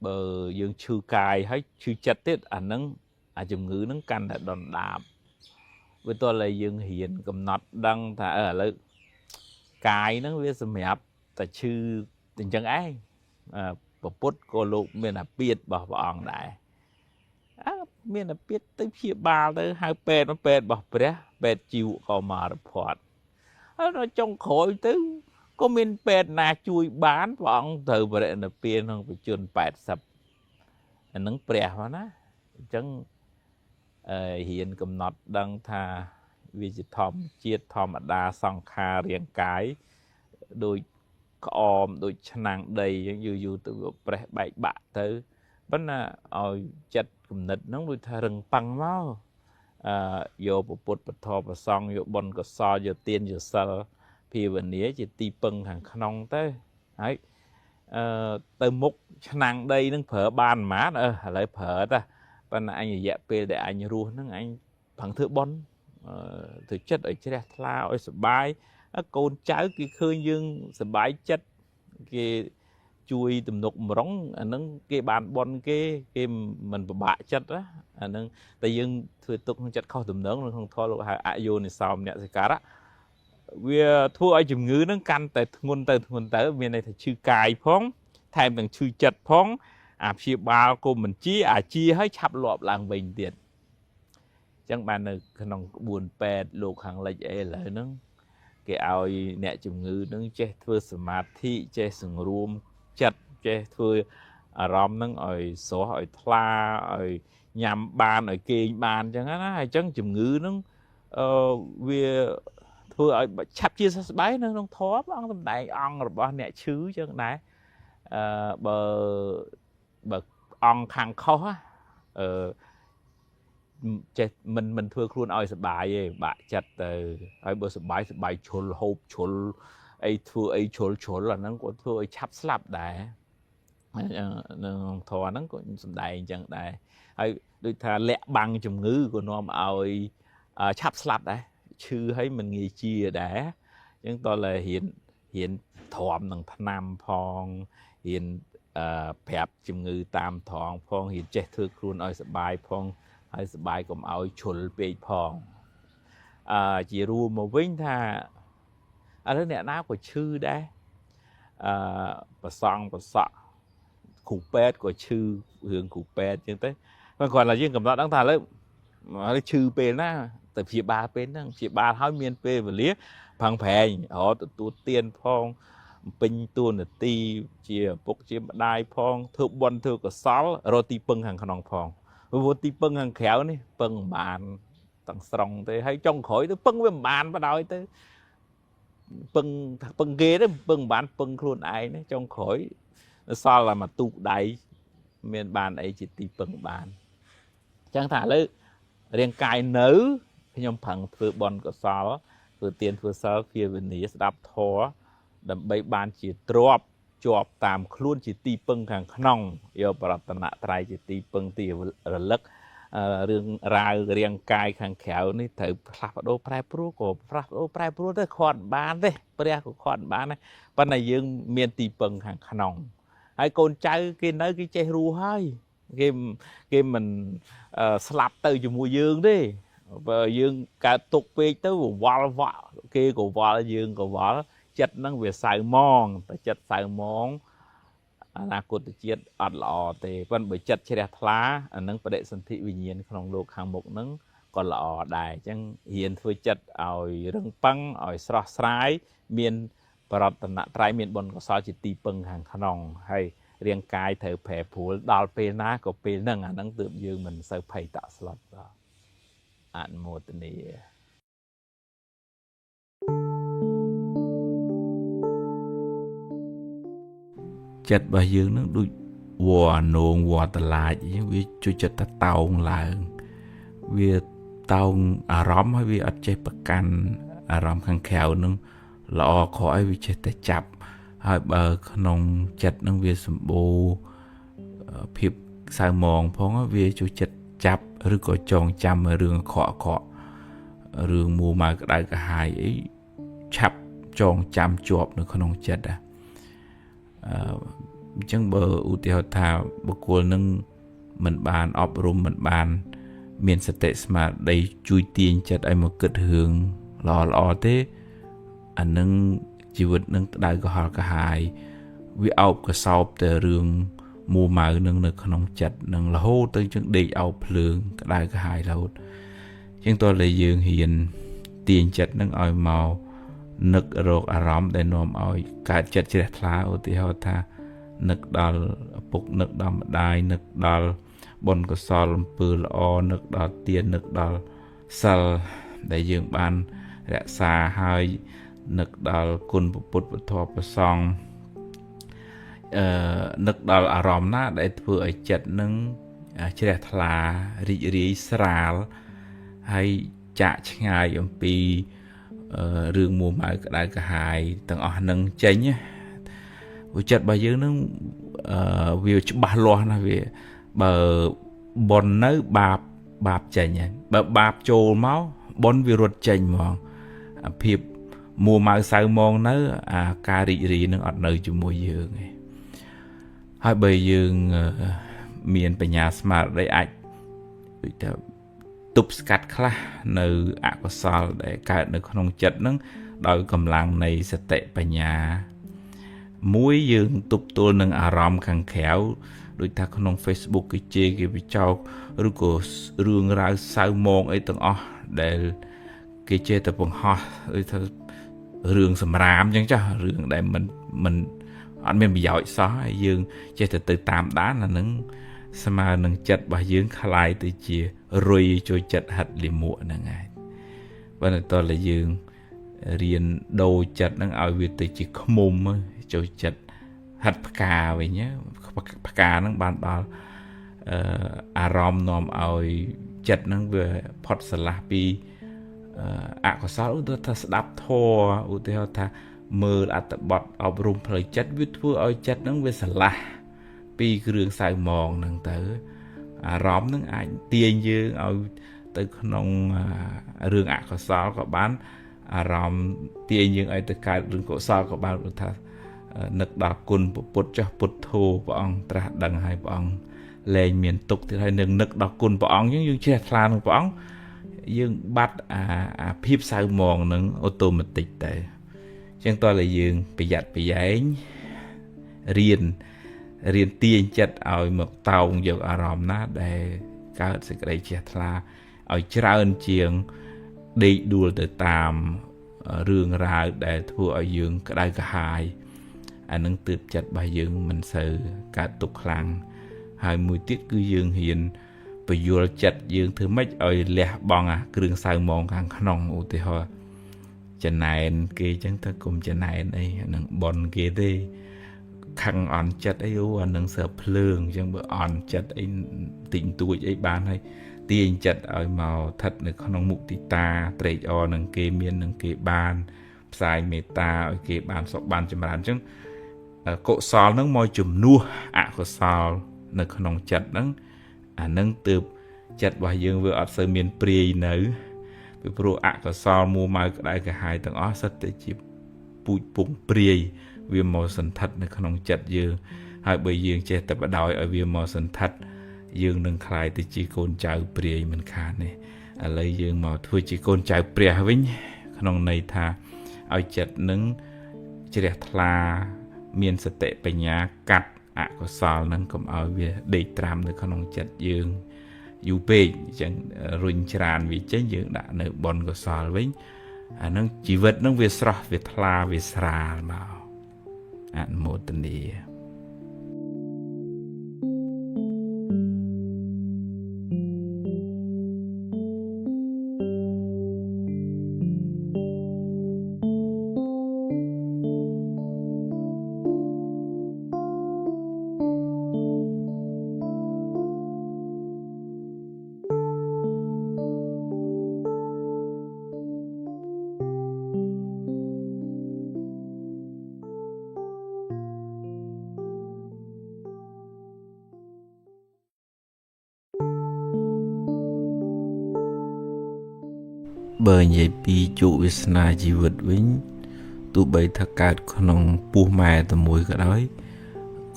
[SPEAKER 1] បើយើងឈឺកាយហើយឈឺចិត្តទៀតអានឹងអាជំងឺនឹងកាន់តែដុនដាបវាតើឡើយយើងរៀនកំណត់ដឹងថាឥឡូវកាយហ្នឹងវាសម្រាប់តែឈឺអញ្ចឹងឯងពុទ្ធក៏លោកមានអាពាធរបស់ព្រះអង្គដែរមានអាពាធទៅព្យាបាលទៅហៅពេទ្យរបស់ព្រះពេទ្យជីវកុមារភ័ត្រហើយដល់ចុងក្រោយទៅក៏មានពេទ្យណាជួយបានព្រះអង្គត្រូវបរិនិព្វានក្នុងបច្ចុប្បន្ន80អានឹងព្រះហ្នឹងណាអញ្ចឹងរៀនកំណត់ដឹងថាវាជាធម្មជាតិធម្មតាសង្ខាររាងកាយដូចក្អមដូចឆ្នាំងដីអញ្ចឹងយូរទៅប្រេះបែកបាក់ទៅប៉ុន្តែឲ្យចិត្តគំនិតហ្នឹងដូចថារឹងប៉ឹងមកយកពុទ្ធពធប្រសង់យកបុណ្យកុសលយកទានយកសិលភាវនាជាទីពឹងខាងក្នុងទៅហើយទៅមុខឆ្នាំងដីហ្នឹងប្រើបានហ្មងឥឡូវប្រើតាប៉ុន្តែអញរយៈពេលដែលអញរស់ហ្នឹងអញប្រឹងធ្វើបុណ្យធ្វើចិត្តឲ្យជ្រះថ្លាឲ្យសុបាយកូនចៅគេឃើញយើងសុបាយចិត្តគេជួយទំនុកម្រងអាហ្នឹងគេបានបុណ្យគេមិនពិបាកចិត្តណាអាហ្នឹងតែយើងធ្វើទុកក្នុងចិត្តខុសទំនងក្នុងធម៌លោកហៅអយោនិសោមនសិការៈវាធ្វើឲ្យជំងឺហ្នឹងកាន់តែធ្ងន់ទៅមានន័យថាឈឺកាយផងថែមទាំងឈឺចិត្តផងអាព្យាបាលក៏មិនជាអាហើយឆាប់លាប់ឡើងវិញទៀតអញ្ចឹងបាននៅក្នុងក្បួនពេទ្យលោកខាងលិចអីឥឡូវហ្នឹងគេឲ្យអ្នកជំងឺហ្នឹងចេះធ្វើសមាធិចេះសង្រួមចិត្តចេះធ្វើអារម្មណ៍ហ្នឹងឲ្យស្រស់ឲ្យថ្លាឲ្យញ៉ាំបានឲ្យគេងបានអញ្ចឹងណាហើយអញ្ចឹងជំងឺហ្នឹងវាធ្វើឲ្យឆាប់ជាសះស្បើយនៅក្នុងធម៌ព្រះអង្គសម្ដែងអង្គរបស់អ្នកឈឺអញ្ចឹងដែរបើអង្គខាងខុសចេះមិនធ្វើខ្លួនឲ្យសុបាយទេបាក់ចិត្តទៅហើយបើសុបាយជ្រុលហូបជ្រុលអីធ្វើអីជ្រុលអាហ្នឹងក៏ធ្វើឲ្យឆាប់ស្លាប់ដែរនៅធម៌ហ្នឹងក៏សំដែងអញ្ចឹងដែរហើយដូចថាលាក់បាំងជំងឺក៏នាំឲ្យឆាប់ស្លាប់ដែរឈឺហើយមិនងាយជាដែរអញ្ចឹងតើរៀនទ្រាំនឹងថ្នាំផងរៀនប្រាប់ជំងឺតាមត្រង់ផងរៀនចេះធ្វើខ្លួនឲ្យសុបាយផងហើយសុបាយកុំឲ្យជ្រុលពេកផងជារួមមកវិញថាឥឡូវអ្នកណាក៏ឈឺដែរប្រសង់ប្រសក់គ្រូពេទ្យក៏ឈឺរឿងគ្រូពេទ្យអញ្ចឹងទៅគាត់គាត់ថាយើងកំណត់ដឹងថាឥឡូវឈឺពេលណាទៅព្យាបាលពេលហ្នឹងព្យាបាលឲ្យមានពេលវេលាផឹងប្រែងទទួលទានផងពេញតួនាទីជាឪពុកជាម្ដាយផងធ្វើបុណ្យធ្វើកុសលរកទីពឹងខាងក្នុងផងព្រោះទីពឹងខាងក្រៅនេះពឹងមិនបានទាំងស្រុងទេហើយចុងក្រោយទៅពឹងវាមិនបានបដ ாய் ទៅពឹងគេទៅពឹងមិនបានពឹងខ្លួនឯងទេចុងក្រោយសល់តែមកទូកដៃមានបានអីជាទីពឹងបានអញ្ចឹងថាឥឡូវរាងកាយនៅខ្ញុំប្រឹងធ្វើបុណ្យកុសលធ្វើទានធ្វើសិលភាវនាស្ដាប់ធម៌ដើម្បីបានជាទ្រព្យជាប់តាមខ្លួនជាទីពឹងខាងក្នុងយកបរតនត្រ័យជាទីពឹងទីរលឹករឿងរ៉ាវរាងកាយខាងក្រៅនេះត្រូវផ្លាស់ប្ដូរប្រែប្រួលក៏ផ្លាស់ប្ដូរប្រែប្រួលទៅខាត់បានទេព្រះក៏ខាត់បានដែរប៉ុន្តែយើងមានទីពឹងខាងក្នុងហើយកូនចៅគេនៅគេចេះរស់ហើយគេមិនស្លាប់ទៅជាមួយយើងទេបើយើងកើតទុកពេកទៅវល់វក់គេក៏វល់យើងក៏វល់ចិត្តហ្នឹងវាសៅមងតែចិត្តសៅមងអនាគតជាតិអត់ល្អទេប៉ុន្តែបើចិត្តជ្រះថ្លាអានឹងបដិសន្ធិវិញ្ញាណក្នុងលោកខាងមុខហ្នឹង ក៏ល្អដែរអញ្ចឹងរៀនធ្វើចិត្តឲ្យរឹងប៉ឹងឲ្យស្រស់ស្រាយមានប្រតនត្រ័យមានបុណ្យកុសលជាទីពឹងខាងក្នុងហើយរាងកាយត្រូវប្រែប្រួលដល់ពេលណាក៏ពេលហ្នឹងអាហ្នឹងទើបយើងមិនសូវភ័យតក់ស្លុតបាទអនុមោទនាចិត្តរបស់យើងនឹងដូចវ៉ានងវ៉ាតឡាចអញ្ចឹងវាជួយចិត្តទៅតោងឡើងវាតោងអារម្មណ៍ហើយវាអត់ចេះប្រកាន់អារម្មណ៍ខាងក្រៅនឹងល្អខកឲ្យវាចេះតែចាប់ហើយបើក្នុងចិត្តនឹងវាសម្បូរភាពសៅមងផងវាជួយចិត្តចាប់ឬក៏ចងចាំរឿងខករឿងមួម៉ៅក្តៅក្រហាយអីឆាប់ចងចាំជាប់នៅក្នុងចិត្តអញ្ចឹងបើឧទាហរណ៍ថាបុគ្គលនឹងមិនបានអប់រំមិនបានមានសតិស្មារតីជួយទាញចិត្តឲ្យមកគិតរឿងល្អទេអានឹងជីវិតនឹងក្តៅក្រហល់ក្រហាយវាអោបកសោបតែរឿងមួម៉ៅនឹងនៅក្នុងចិត្តនឹងរហូតទៅជាងដេកអោបភ្លើងក្តៅក្រហាយរហូតជាងតើលើយើងហ៊ានទាញចិត្តនឹងឲ្យមកនឹករកអារម្មណ៍ដែលនាំឲ្យកើតចិត្តជ្រះថ្លាឧទាហរណ៍ថានឹកដល់ឪពុកនឹកដល់ម្ដាយនឹកដល់បុណ្យកុសលអំពើល្អនឹកដល់ទាននឹកដល់សិលដែលយើងបានរក្សាហើយនឹកដល់គុណពុទ្ធពធប្រសង្ឃនឹកដល់អារម្មណ៍ណាដែលធ្វើឲ្យចិត្តនឹងជ្រះថ្លារីករាយស្រាលហើយចាក់ឆ្ងាយអំពីរឿងមួម៉ៅក្តៅក្រហាយទាំងអស់នឹងចេញព្រោះចិត្តរបស់យើងនឹងវាច្បាស់លាស់ណាស់វាបើប៉ុននៅបាបចេញហើយបើបាបចូលមកប៉ុនវារត់ចេញហ្មងអាភាពមួម៉ៅសៅមងនៅអាការរីករាយនឹងអត់នៅជាមួយយើងទេហើយបើយើងមានបញ្ញាស្មារតីអាចដូចថាទប់ស្កាត់ខ្លះនៅអកុសលដែលកើតនៅក្នុងចិត្តនឹងដោយកម្លាំងនៃសតិបញ្ញាមួយយើងទប់ទល់នឹងអារម្មណ៍ខាងក្រៅដូចថាក្នុង Facebook គេជេរគេបិចោកឬក៏រឿងរ៉ាវសៅមងអីទាំងអស់ដែលគេជេរទៅបង្ហោះដូចថារឿងសម្រាមអញ្ចឹងចាស់រឿងដែលមិនអត់មានប្រយោជន៍សោះហើយយើងចេះតែទៅតាមដានអានឹងស្មើនឹងចិត្តរបស់យើងคล้ายទៅជារុយចូលចិត្តហិតលិមួកហ្នឹងហើយបើតើយើងរៀនដូរចិត្តហ្នឹងឲ្យវាទៅជាខ្មុំចូលចិត្តហិតផ្កាវិញផ្កាហ្នឹងបានដល់អារម្មណ៍នាំឲ្យចិត្តហ្នឹងវាផុតស្រឡះពីអកុសលឧទាហរណ៍ថាស្ដាប់ធម៌ឧទាហរណ៍ថាមើលអត្ថបទអប់រំផ្លូវចិត្តវាធ្វើឲ្យចិត្តហ្នឹងវាស្រឡះពីគ្រឿងសៅមងហ្នឹងទៅអារម្មណ៍ហ្នឹងអាចទាញយើងឲ្យទៅក្នុងរឿងអកុសលក៏បានអារម្មណ៍ទាញយើងឲ្យទៅកើតរឿងកុសលក៏បានព្រោះថានឹកដល់គុណពុទ្ធចាស់ពុទ្ធោព្រះអង្គត្រាស់ដឹងឲ្យព្រះអង្គលែងមានទុក្ខទៀតហើយនឹងនឹកដល់គុណព្រះអង្គយើងជ្រះថ្លានឹងព្រះអង្គយើងបាត់អាភាពសៅមងនឹងអូតូម៉ាទិកទៅអញ្ចឹងតើយើងប្រយ័ត្នប្រយែងរៀនទាញចិត្តឲ្យមកតោងយកអារម្មណ៍ណាដែលកើតសេចក្តីជ្រះថ្លាឲ្យច្រើនជាងដេកដួលទៅតាមរឿងរ៉ាវដែលធ្វើឲ្យយើងក្តៅក្រហាយអានឹងទើបចិត្តរបស់យើងមិនសូវកើតទុក្ខខ្លាំងហើយមួយទៀតគឺយើងហ៊ានពយល់ចិត្តយើងធ្វើម៉េចឲ្យលះបង់អាគ្រឿងសៅមងខាងក្នុងឧទាហរណ៍ចំណែនគេចឹងទៅគុំចំណែនអីនឹងបនគេទេខឹងអន់ចិត្តអីអានឹងសើភ្លើងចឹងបើអន់ចិត្តអីតិចតួចអីបានហើយទាញចិត្តឲ្យមកស្ថិតនៅក្នុងមុទិតាត្រេកអរនឹងគេមាននឹងគេបានផ្សាយមេត្តាឲ្យគេបានសុខបានចម្រើនចឹងកុសលនឹងមកជំនួសអកុសលនៅក្នុងចិត្តហ្នឹងអានឹងទើបចិត្តរបស់យើងវាអត់សូវមានព្រាយនៅពីព្រោះអកុសលមួម៉ៅក្តៅក្រហាយទាំងអស់សិតតែជាពូជពងព្រាយវាមកសន្ធិដ្ឋនៅក្នុងចិត្តយើងហើយបើយើងចេះតែបដ ாய் ឲ្យវាមកសន្ធិដ្ឋយើងនឹងคล้ายទៅជាកូនចៅព្រាយមិនខានទេឥឡូវយើងមកធ្វើជាកូនចៅព្រះវិញក្នុងន័យថាឲ្យចិត្តនឹងជ្រះថ្លាមានសតិបញ្ញាកាត់អកុសលនឹងកុំឲ្យវាដេកត្រាំនៅក្នុងចិត្តយើង dù bê chẳng rung tràn vì chế dưỡng đã nợ bọn của sò với nó chỉ vật nó về sọ về thla về sra mà một tình đi bởi vậy bị chủวิสนาជីវិតវិញទោះបីថាកើតក្នុងពោះម៉ែតែមួយក៏ដោយ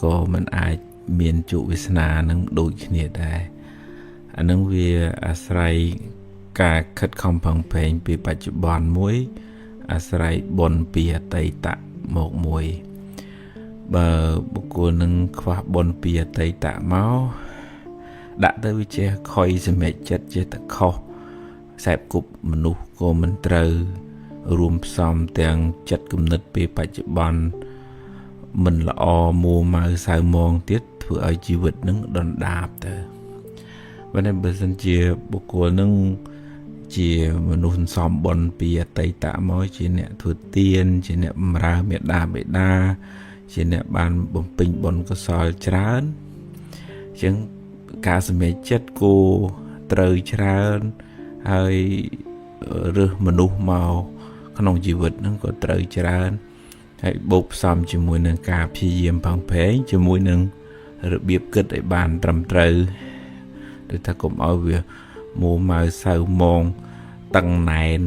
[SPEAKER 1] ក៏មិនអាចមានជោគវាសនានឹងដូចគ្នាដែរអានឹងវាអាស្រ័យការខិតខំប្រឹងប្រែងពីបច្ចុប្បន្នមួយអាស្រ័យបុណ្យពីអតីតមកមួយបើបុគ្គលនឹងខ្វះបុណ្យពីអតីតមកដាក់ទៅវាចេះខុយសម្រេចចិត្តចេះតែខុសខ្សែគប់មនុស្សក៏មិនត្រូវរួមផ្សំទាំងចិត្តគំនិតពេលបច្ចុប្បន្នមិនល្អមួម៉ៅសៅមងទៀតធ្វើឲ្យជីវិតនឹងដុនដាបទៅបើសិនជាបុគ្គលនឹងជាមនុស្សសំបុនពីអតីតមកជាអ្នកធ្វើទានជាអ្នកបម្រើមេដាបេដាជាអ្នកបានបំពេញបុណ្យកុសលច្រើនអញ្ចឹងការសម្រេចចិត្តគោត្រូវច្រើនហើយរើសមនុស្សមកក្នុងជីវិតហ្នឹងក៏ត្រូវច្រើនហើយបូកផ្សំជាមួយនឹងការព្យាយាមផឹងប្រែងជាមួយនឹងរបៀបគិតឲ្យបានត្រឹមត្រូវដូចថាកុំឲ្យវាមួម៉ៅសៅមងតឹងណែន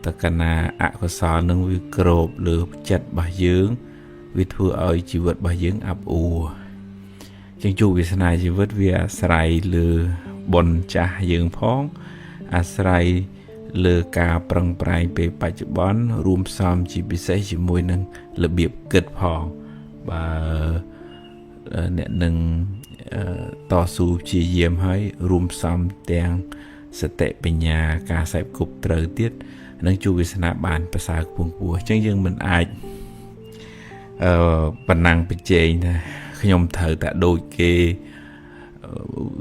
[SPEAKER 1] តកណាអកុសលនឹងវាក្របលើចិត្តរបស់យើងវាធ្វើឲ្យជីវិតរបស់យើងអាប់អួរជាងជួបវាសនាជីវិតវាអាស្រ័យលើបុណ្យចាស់យើងផងអាស្រ័យលើការប្រឹងប្រែងពេលបច្ចុប្បន្នរួមផ្សំជាពិសេសជាមួយនឹងរបៀបគិតផងបើអ្នកនឹងតស៊ូព្យាយាមឲ្យរួមផ្សំទាំងសតិបញ្ញាការសេពគប់ត្រូវទៀតនឹងជួបវាសនាបានប្រសើរខ្ពង់ខ្ពស់អញ្ចឹងយើងមិនអាចប៉ុណ្ណឹងបច្ចេកថាខ្ញុំត្រូវតែដូចគេ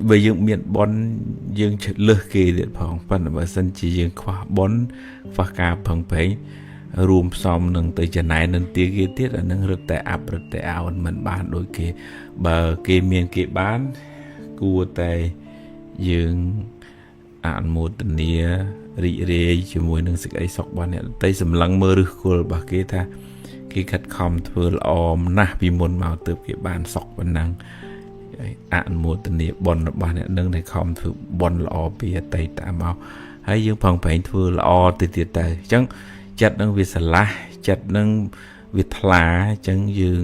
[SPEAKER 1] បើយើងមានបុណ្យយើងលើសគេទៀតផងប៉ុន្តែបើសិនជាយើងខ្វះបុណ្យខ្វះការផឹងប្រែងរួមផ្សំនឹងទៅចំណែននឹងទាគេទៀតអានឹងរឹតតែអាប់រឹតតែអោនមិនបានដូចគេបើគេមានគេបានគួរតែយើងអនុមោទនារីករាយជាមួយនឹងសេចក្តីសុខរបស់អ្នកដទៃសម្លឹងមើលឫសគល់របស់គេថាគេខិតខំធ្វើល្អណាស់ពីមុនមកទើបគេបានសុខប៉ុណ្ណឹងអនុមោទនាបុណ្យរបស់អ្នកនឹងដែលខំធ្វើបុណ្យល្អពីអតីតមកហើយយើងផឹងប្រែងធ្វើល្អទៅទៀតទៅអញ្ចឹងចិត្តនឹងវាស្រឡះចិត្តនឹងវាថ្លាអញ្ចឹងយើង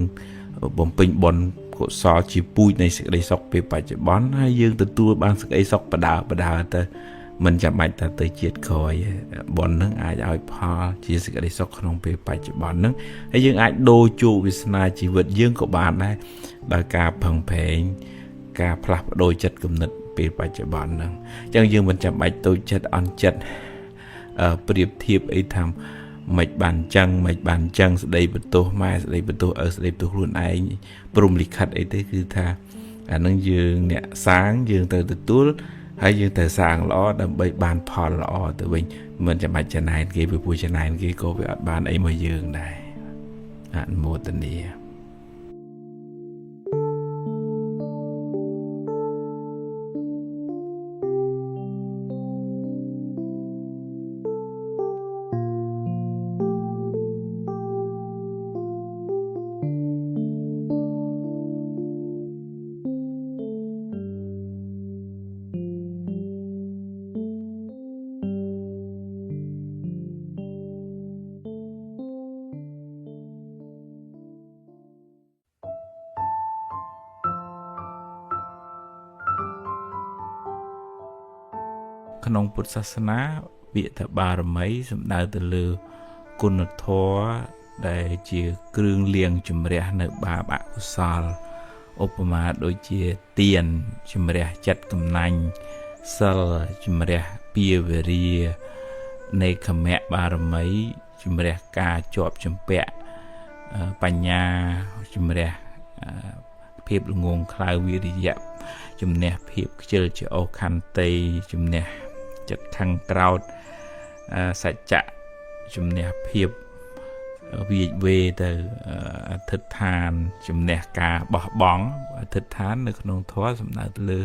[SPEAKER 1] បំពេញបុណ្យកុសលជាពូជនៃសេចក្តីសុខពេលបច្ចុប្បន្នហើយយើងទទួលបានសេចក្តីសុខបដើទៅមិនចាំបាច់ថាទៅជាតិក្រោយបុណ្យនឹងអាចឲ្យផលជាសេចក្តីសុខក្នុងពេលបច្ចុប្បន្ននឹងហើយយើងអាចដូរជោគវាសនាជីវិតយើងក៏បានដែរដោយការផឹងប្រែងការផ្លាស់ប្ដូរចិត្តគំនិតពេលបច្ចុប្បន្នហ្នឹងអញ្ចឹងយើងមិនចាំបាច់តូចចិត្តអន់ចិត្តប្រៀបធៀបអីថាមិនបានចឹងស្ដីបន្ទោសម៉ែស្ដីបន្ទោសឪស្ដីបន្ទោសខ្លួនឯងព្រមលិខិតអីទេគឺថាអានឹងយើងអ្នកសាងយើងត្រូវទទួលហើយយើងត្រូវសាងល្អដើម្បីបានផលល្អទៅវិញមិនចាំបាច់ចំណែនគេពីព្រោះចំណែនគេក៏វាអត់បានអីមកយើងដែរអនុមោទនាក្នុងពុទ្ធសាសនាពាក្យថាបារមីសំដៅទៅលើគុណធម៌ដែលជាគ្រឿងលាងជំរះនៅបាបអកុសលឧបមាដូចជាទៀនជំរះចិត្តកំណាញ់ សិលជំរះពាវរានៃខមៈបារមីជំរះការជាប់ជំពាក់បញ្ញាជំរះភាពល្ងងខ្លៅវិរិយៈជំនះភាពខ្ជិលច្រអូសខន្តីជំនះចិត្តខឹងក្រោធសច្ចៈជំនះភាពវាយវេទៅអធិដ្ឋានជំនះការបោះបង់អធិដ្ឋាននៅក្នុងធម៌សំដៅទៅលើ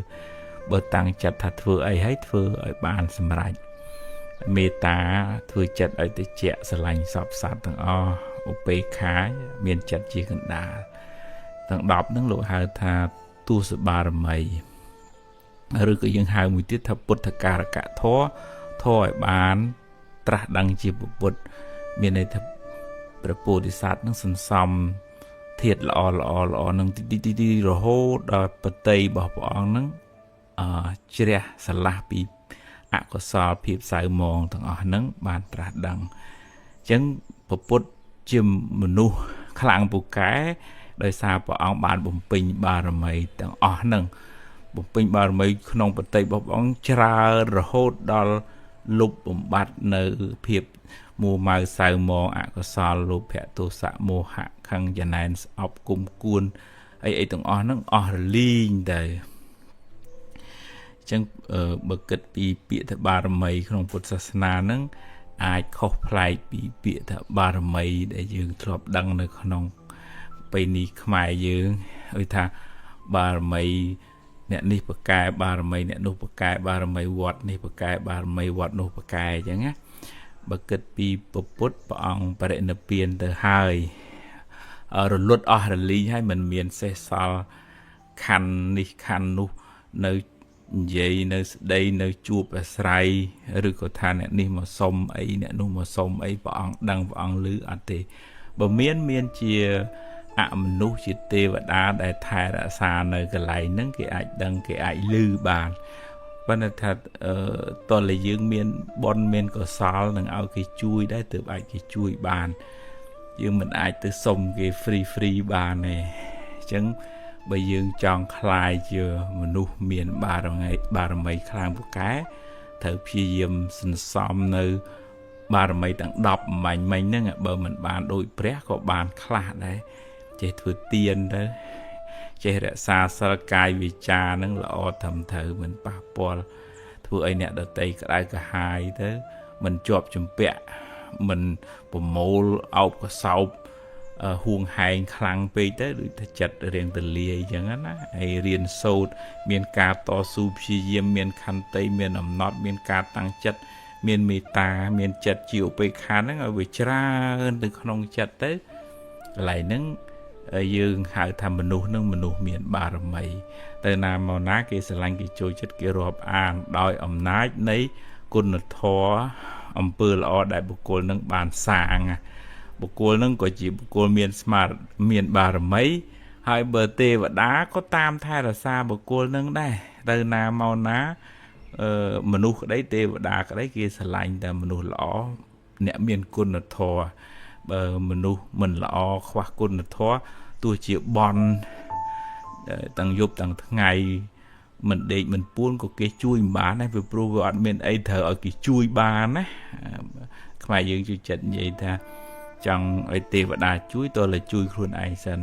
[SPEAKER 1] បើតាំងចិត្តថាធ្វើអីហើយធ្វើឲ្យបានសម្រេចមេត្តាធ្វើចិត្តឲ្យត្រជាក់ស្រឡាញ់សពសត្វទាំងអស់ឧបេក្ខាមានចិត្តជាកណ្ដាលទាំង10ហ្នឹងលោកហៅថាទូសបារមីឬក៏យើងហៅមួយទៀតថាពុទ្ធការកធម៌ធម៌ឲ្យបានត្រាស់ដឹងជាពុទ្ធមានន័យថាព្រះពោធិសត្វនឹងសន្សំធាតុល្អនឹងទីរហូតដល់បតីរបស់ព្រះអង្គនឹងជ្រះស្រឡះពីអកុសលភាពសៅមងទាំងអស់ហ្នឹងបានត្រាស់ដឹងអញ្ចឹងពុទ្ធជាមនុស្សខ្លាំងពូកែដោយសារព្រះអង្គបានបំពេញបារមីទាំងអស់ហ្នឹងបំពេញបារមីក្នុងបតីរបស់ព្រះអង្គច្រើនរហូតដល់លុបបំបត្តិនៅភាពមួម៉ៅសៅមងអកុសលលោភៈទោសៈមោហៈខឹងចំណែនស្អប់គុំគួនអីទាំងអស់ហ្នឹងអស់រលីងទៅអញ្ចឹងបើគិតពីពាក្យថាបារមីក្នុងពុទ្ធសាសនាហ្នឹងអាចខុសប្លែកពីពាក្យថាបារមីដែលយើងធ្លាប់ដឹងនៅក្នុងបេនីខ្មែរយើងឲ្យថាបារមីអ្នកនេះបកែបារមីអ្នកនោះបកែបារមីវត្តនេះបកែបារមីវត្តនោះបកែអញ្ចឹងណាបើគិតពីពុទ្ធព្រះអង្គបរិនិព្វានទៅហើយរលត់អស់រលីងហើយមិនមានសេសសល់ខណ្ឌនេះខណ្ឌនោះនៅនិយាយនៅស្ដីនៅជួបអាស្រ័យឬក៏ថាអ្នកនេះមកសុំអីអ្នកនោះមកសុំអីព្រះអង្គដឹងព្រះអង្គឮអត់ទេបើមានជាអមនុស្សជាទេវតាដែលថែរក្សានៅកន្លែងហ្នឹងគេអាចដឹងគេអាចឮបានប៉ុន្តែថាតើយើងមានបុណ្យមានកុសលនឹងឲ្យគេជួយដែរទើបអាចគេជួយបានយើងមិនអាចទៅសុំគេ free បានទេអញ្ចឹងបើយើងចង់ខ្លាយជាមនុស្សមានបារមីខ្លាំងពូកែត្រូវព្យាយាមសន្សំនៅបារមីទាំង10មិញហ្នឹងបើមិនបានដូចព្រះក៏បានខ្លះដែរចេះធ្វើទានទៅចេះរក្សាសិលកាយវាចាហ្នឹងល្អត្រឹមត្រូវមិនប៉ះពាល់ធ្វើឲ្យអ្នកដតីក្តៅក្រហាយទៅមិនជាប់ជំពាក់មិនប្រមូលអោបកសោបហួងហែងខ្លាំងពេកទៅដូចថាចិត្តរៀងទលាយអញ្ចឹងណាហើយរៀនសូត្រមានការតស៊ូព្យាយាមមានខន្តីមានអំណត់មានការតាំងចិត្តមានមេត្តាមានចិត្តជាឧបេក្ខាហ្នឹងឲ្យវាច្រើនទៅក្នុងចិត្តទៅកន្លែងហ្នឹងយើងហៅថាមនុស្សនឹងមនុស្សមានបារមីទៅណាមកណាគេស្រឡាញ់គេចូលចិត្តគេរាប់អានដោយអំណាចនៃគុណធម៌អំពើល្អដែលបុគ្គលនឹងបានសាងបុគ្គលនឹងក៏ជាបុគ្គលមានស្មារតីមានបារមីហើយបើទេវតាក៏តាមថែរក្សាបុគ្គលនឹងដែរទៅណាមកណាមនុស្សក្តីទេវតាក្តីគេស្រឡាញ់តែមនុស្សល្អអ្នកមានគុណធម៌បើមនុស្សមិនល្អខ្វះគុណធម៌ទោះជាបន់ទាំងយប់ទាំងថ្ងៃមិនដេកមិនពួនក៏គេជួយមិនបានដែរព្រោះវាអត់មានអីត្រូវឲ្យគេជួយបានណាខ្មែរយើងជួយចិត្តនិយាយថាចង់ឲ្យទេវតាជួយតើលើជួយខ្លួនឯងសិន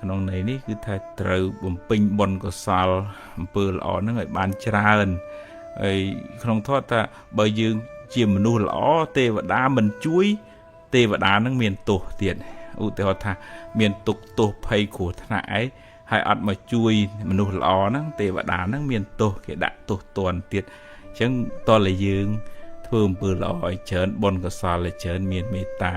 [SPEAKER 1] ក្នុងន័យនេះគឺថាត្រូវបំពេញបុណ្យកុសលអំពើល្អហ្នឹងឲ្យបានច្រើនហើយក្នុងធម៌ថាបើយើងជាមនុស្សល្អទេវតាមិនជួយទេវតានឹងមានទោសទៀតឧទាហរណ៍ថាមានទុក្ខទោសភ័យគ្រោះថ្នាក់អីហើយអត់មកជួយមនុស្សល្អហ្នឹងទេវតាហ្នឹងមានទោសគេដាក់ទោសទណ្ឌទៀតអញ្ចឹងតើលើយើងធ្វើអំពើល្អឲ្យច្រើនបុណ្យកុសលឲ្យច្រើនមានមេត្តា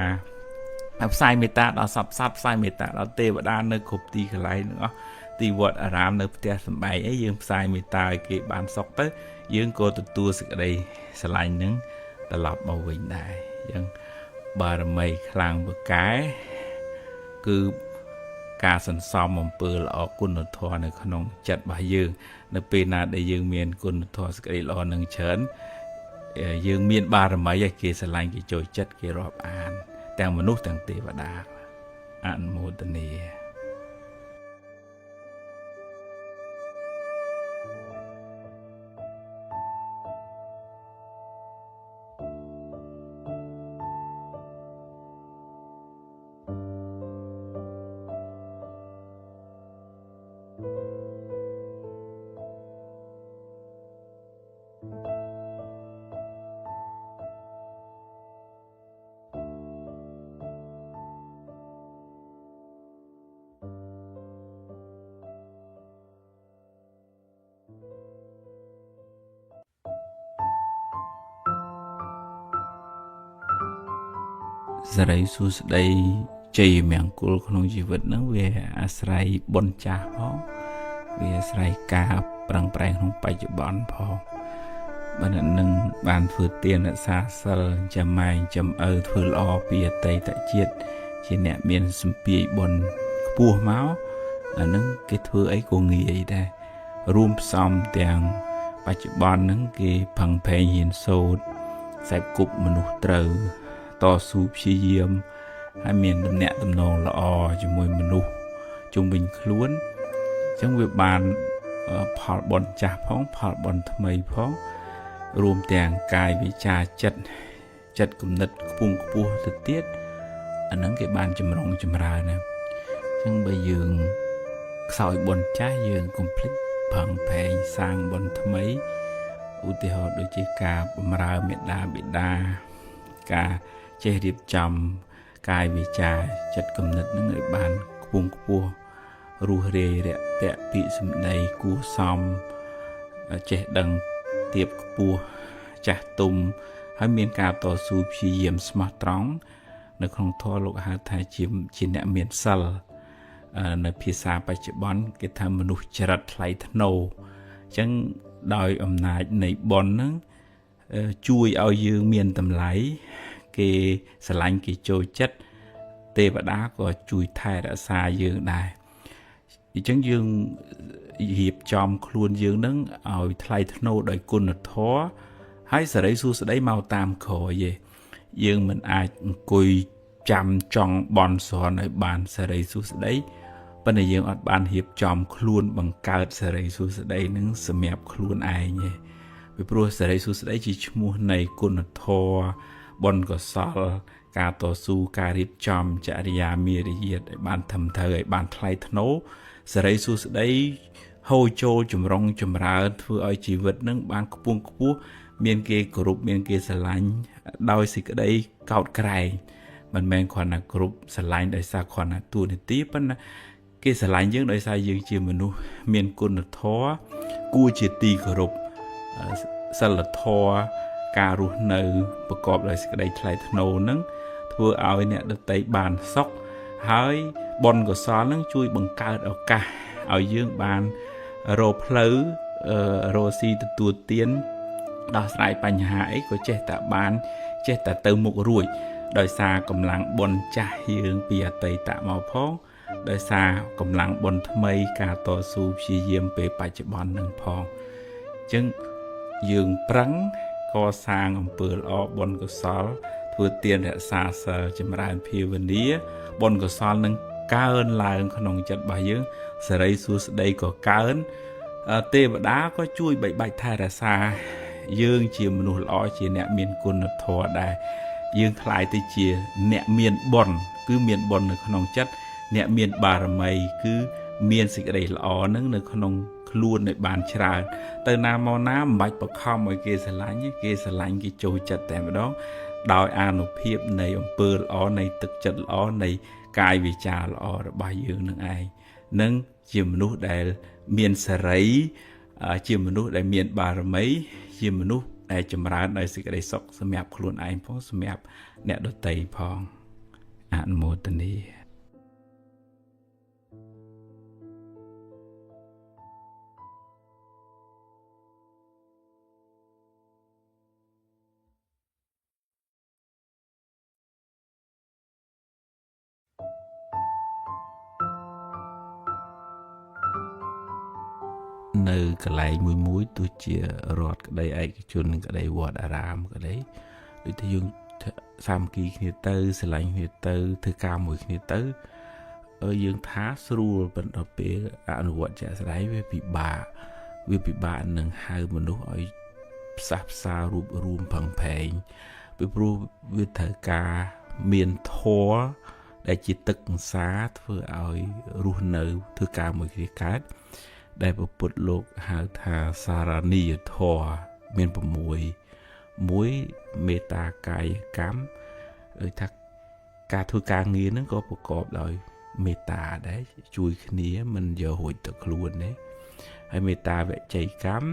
[SPEAKER 1] ផ្សាយមេត្តាដល់សពសត្វផ្សាយមេត្តាដល់ទេវតានៅគ្រប់ទីកន្លែងទាំងអស់ទីវត្តអារាមនៅផ្ទះសម្បែងអីយើងផ្សាយមេត្តាឲ្យគេបានសុខទៅយើងក៏ទទួលសេចក្តីស្រឡាញ់ហ្នឹងត្រឡប់មកវិញដែរអញ្ចឹងបារមីខ្លាំងពូកែគឺការសន្សំអំពើល្អគុណធម៌នៅក្នុងចិត្តរបស់យើងនៅពេលណាដែលយើងមានគុណធម៌សេចក្តីល្អនឹងច្រើនយើងមានបារមីឲ្យគេស្រឡាញ់គេចូលចិត្តគេរាប់អានទាំងមនុស្សទាំងទេវតាអនុមោទនា សេរីសួស្តីជ័យមង្គលក្នុងជីវិតហ្នឹងវាអាស្រ័យបុណ្យចាស់ផងវាអាស្រ័យការប្រឹងប្រែងក្នុងបច្ចុប្បន្នផងបើនឹងបានធ្វើទានរក្សាសិលចាំម៉ែចាំឪធ្វើល្អពីអតីតជាតិជាអ្នកមានសម្ពាយបុណ្យខ្ពស់មកអានឹងគេធ្វើអីក៏ងាយដែររួមផ្សំទាំងបច្ចុប្បន្នហ្នឹងគេផឹងផែងហ៊ានសូត្រខ្សែគប់មនុស្សត្រូវតស៊ូព្យាយាមហើយមានទំនាក់ទំនងល្អជាមួយមនុស្សជុំវិញខ្លួនអញ្ចឹងវាបានផលបុណ្យចាស់ផងផលបុណ្យថ្មីផងរួមទាំងកាយវិចារចិត្តគំនិតខ្ពង់ខ្ពស់ទៅទៀតអាហ្នឹងគេបានចម្រុងចម្រើនណាអញ្ចឹងបើយើងខ្សោយបុណ្យចាស់យើងកុំភ្លេចផឹងផែងសាងបុណ្យថ្មីឧទាហរណ៍ដូចជាការបម្រើមេដាបិតាការចេះរៀបចំកាយវិចារចិត្តគំនិតនឹងឲ្យបានខ្ពង់ខ្ពស់រស់រាយរាក់ទាក់ពាក្យសម្ដីគួរសមចេះដឹងទៀបខ្ពស់ចាស់ទុំហើយមានការតស៊ូព្យាយាមស្មោះត្រង់នៅក្នុងធម៌លោកហៅថាជាអ្នកមានសិលនៅភាសាបច្ចុប្បន្នគេថាមនុស្សចរិតថ្លៃថ្នូរអញ្ចឹងដោយអំណាចនៃបុណ្យហ្នឹងជួយឲ្យយើងមានតម្លៃគេស្រឡាញ់គេចូលចិត្តទេវតាក៏ជួយថែរក្សាយើងដែរអញ្ចឹងយើងរៀបចំខ្លួនយើងនឹងឲ្យថ្លៃថ្នូរដោយគុណធម៌ហើយសេរីសួស្តីមកតាមក្រោយទេយើងមិនអាចអង្គុយចាំចង់បន់ស្រន់ឲ្យបានសេរីសួស្តីប៉ុន្តែយើងអត់បានរៀបចំខ្លួនបង្កើតសេរីសួស្តីនឹងសម្រាប់ខ្លួនឯងទេពីព្រោះសេរីសួស្តីជាឈ្មោះនៃគុណធម៌បុណ្យកុសលការតស៊ូការរៀបចំចរិយាមារយាទឲ្យបានត្រឹមត្រូវឲ្យបានថ្លៃថ្នូរសេរីសួស្តីហូរចូលចម្រុងចម្រើនធ្វើឲ្យជីវិតនឹងបានខ្ពង់ខ្ពស់មានគេគោរពមានគេស្រឡាញ់ដោយសេចក្តីកោតក្រែងមិនមែនគ្រាន់តែគោរពស្រឡាញ់ដោយសារគ្រាន់តែតួនាទីប៉ុន្តែគេស្រឡាញ់យើងដោយសារយើងជាមនុស្សមានគុណធម៌គួរជាទីគោរពសិលធម៌ការរស់នៅប្រកបដោយសេចក្តីថ្លៃថ្នូរនឹងធ្វើឲ្យអ្នកដទៃបានសុខហើយបុណ្យកុសលនឹងជួយបង្កើតឱកាសឲ្យយើងបានរកផ្លូវរកស៊ីទទួលទានដោះស្រាយបញ្ហាអីក៏ចេះតែបានចេះតែទៅមុខរួចដោយសារកម្លាំងបុណ្យចាស់យើងពីអតីតមកផងដោយសារកម្លាំងបុណ្យថ្មីការតស៊ូព្យាយាមពេលបច្ចុប្បន្ននឹងផងអញ្ចឹងយើងប្រឹងកសាងអំពើល្អបុណ្យកុសលធ្វើទានរក្សាសិលចម្រើនភាវនាបុណ្យកុសលនឹងកើនឡើងក្នុងចិត្តរបស់យើងសេរីសួស្តីក៏កើនទេវតាក៏ជួយបីបាច់ថែរក្សាយើងជាមនុស្សល្អជាអ្នកមានគុណធម៌ដែរយើងខ្លាយទៅជាអ្នកមានបុណ្យគឺមានបុណ្យនៅក្នុងចិត្តអ្នកមានបារមីគឺមានសេចក្តីល្អនឹងនៅក្នុងខ្លួនឲ្យបានច្រើនទៅណាមកណាមិនបាច់បខំឲ្យគេស្រឡាញ់គេស្រឡាញ់គេចូលចិត្តតែម្ដងដោយអានុភាពនៃអំពើល្អនៃទឹកចិត្តល្អនៃកាយវាចាល្អរបស់យើងនឹងឯងនឹងជាមនុស្សដែលមានសេរីជាមនុស្សដែលមានបារមីជាមនុស្សដែលចម្រើនដោយសេចក្តីសុខសម្រាប់ខ្លួនឯងផងសម្រាប់អ្នកដទៃផងអនុមោទនានៅកន្លែងមួយទោះជារដ្ឋក្តីឯកជនក្តីវត្តអារាមក្តីដូចថាយើងសាមគ្គីគ្នាទៅស្រឡាញ់គ្នាទៅធ្វើការមួយគ្នាទៅយើងថាស្រួលប៉ុន្តែពេលអនុវត្តជាក់ស្ដែងវាពិបាកនឹងហៅមនុស្សឲ្យផ្សះផ្សារួបរួមផឹងផែងពីព្រោះវាត្រូវការមានធម៌ដែលជាទឹកអង្សាធ្វើឲ្យរស់នៅធ្វើការមួយគ្នាកើតដែលព្រះពុទ្ធលោកហៅថាសារនីយធម៌មាន6មួយមេត្តាកាយកម្មដូចថាការធ្វើការងារហ្នឹងក៏ប្រកបដោយមេត្តាដែរជួយគ្នាមិនយករួចទៅខ្លួនទេហើយមេត្តាវិច័យកម្ម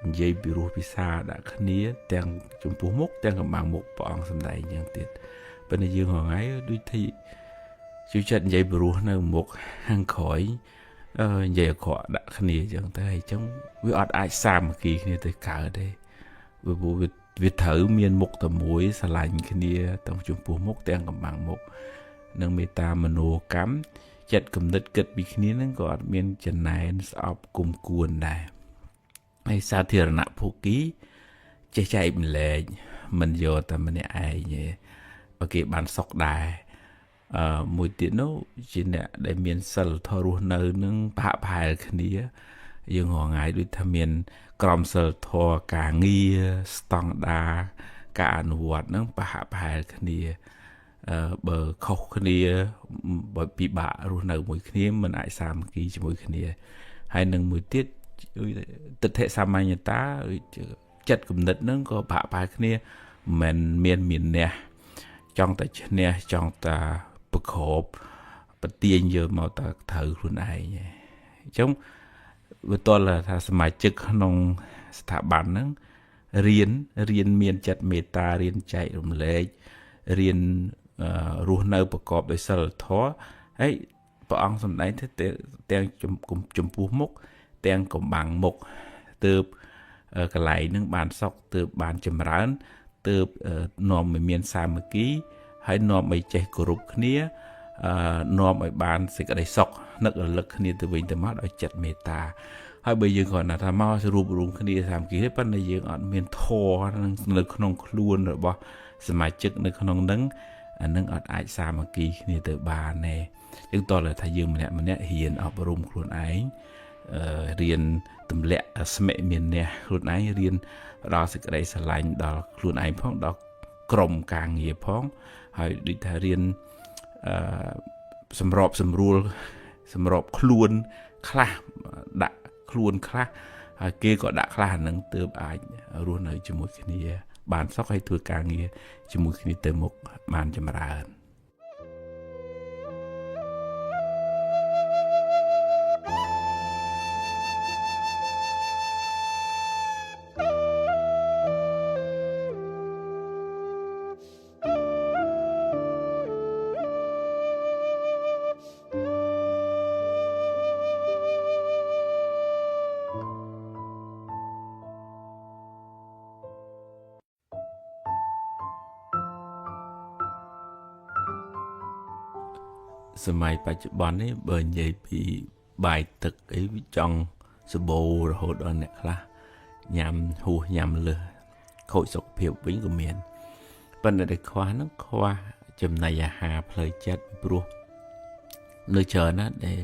[SPEAKER 1] និយាយពីរោះពិសាដាក់គ្នាទាំងចំពោះមុខទាំងកម្បាំងមុខព្រះអង្គសម្ដែងយ៉ាងទៀត
[SPEAKER 2] ប៉ុន្តែយើងហងៃដូចទីជួយចិត្តនិយាយព្រោះនៅមុខខាងក្រោយនិយាយអក្រក់ដាក់គ្នាអញ្ចឹងតែអញ្ចឹងវាអត់អាចសាមគ្គីគ្នាទៅកើតទេវាត្រូវមានមុខតែមួយស្រឡាញ់គ្នាទាំងចំពោះមុខទាំងកំបាំងមុខនិងមេត្តាមនោកម្មចិត្តគំនិតគិតពីគ្នាហ្នឹងក៏អត់មានចំណែនស្អប់គុំគួនដែរហើយសាធារណៈភូគីចេះចែកម្លែកមិនយកតែម្នាក់ឯងទេបើគេបានសុខដែរមួយទៀតនោះជាអ្នកដែលមានសិលធម៌រស់នៅនឹងប្រហាក់ប្រហែលគ្នាយើងរងថ្ងៃដូចថាមានក្រមសិលធម៌ការងារស្តង់ដារការអនុវត្តនឹងប្រហាក់ប្រហែលគ្នាបើខុសគ្នាបើពិបាករស់នៅមួយគ្នាមិនអាចសាមគ្គីជាមួយគ្នាហើយនឹងមួយទៀតទិដ្ឋិសាមញ្ញតាចិត្តគំនិតហ្នឹងក៏ប្រហាក់ប្រហែលគ្នាមិនមានអ្នកចង់តែឈ្នះចង់តែប្រកបប្រទៀងយកមកតែត្រូវខ្លួនឯងអញ្ចឹងវាតលថាសមាជិកក្នុងស្ថាប័នហ្នឹងរៀនមានចិត្តមេត្តារៀនចែករំលែករៀនរស់នៅប្រកបដោយសិលធម៌ហើយព្រះអង្គសម្ដែងទៅទាំងចំពោះមុខទាំងកំបាំងមុខទើបកន្លែងហ្នឹងបានសុខទើបបានចម្រើនទើបនាំឲ្យមានសាមគ្គីហើយនាំឲ្យចេះគោរពគ្នានាំឲ្យបានសេចក្តីសុខនឹករលឹកគ្នាទៅវិញទៅមកដោយចិត្តមេត្តាហើយបើយើងគ្រាន់តែថាមករួបរวมគ្នាសាមគ្គីទេប៉ុន្តែយើងអត់មានធម៌នៅក្នុងខ្លួនរបស់សមាជិកនៅក្នុងហ្នឹងអានឹងអត់អាចសាមគ្គីគ្នាទៅបានទេយើងតើថាយើងម្នាក់ហ៊ានអប់រំខ្លួនឯងរៀនទម្លាក់ស្មិមានអ្នកខ្លួនឯងរៀនផ្ដល់សេចក្តីស្រឡាញ់ដល់ខ្លួនឯងផងដល់ក្រុមការងារផងហើយដូចថារៀនសម្របសម្រួលសម្របខ្លួនខ្លះដាក់ខ្លួនខ្លះហើយគេក៏ដាក់ខ្លះហ្នឹងទើបអាចរស់នៅជាមួយគ្នាបានសុខហើយធ្វើការងារជាមួយគ្នាទៅមុខបានចម្រើនសម័យបច្ចុប្បន្ននេះបើនិយាយពីបាយទឹកអីវាចង់សបោរហូតដល់អ្នកខ្លះញ៉ាំហួសញ៉ាំលើសខូចសុខភាពវិញក៏មានប៉ុន្តែដែលខ្វះហ្នឹងខ្វះចំណីអាហារផ្លូវចិត្តព្រោះនៅច្រើនណាស់ដែល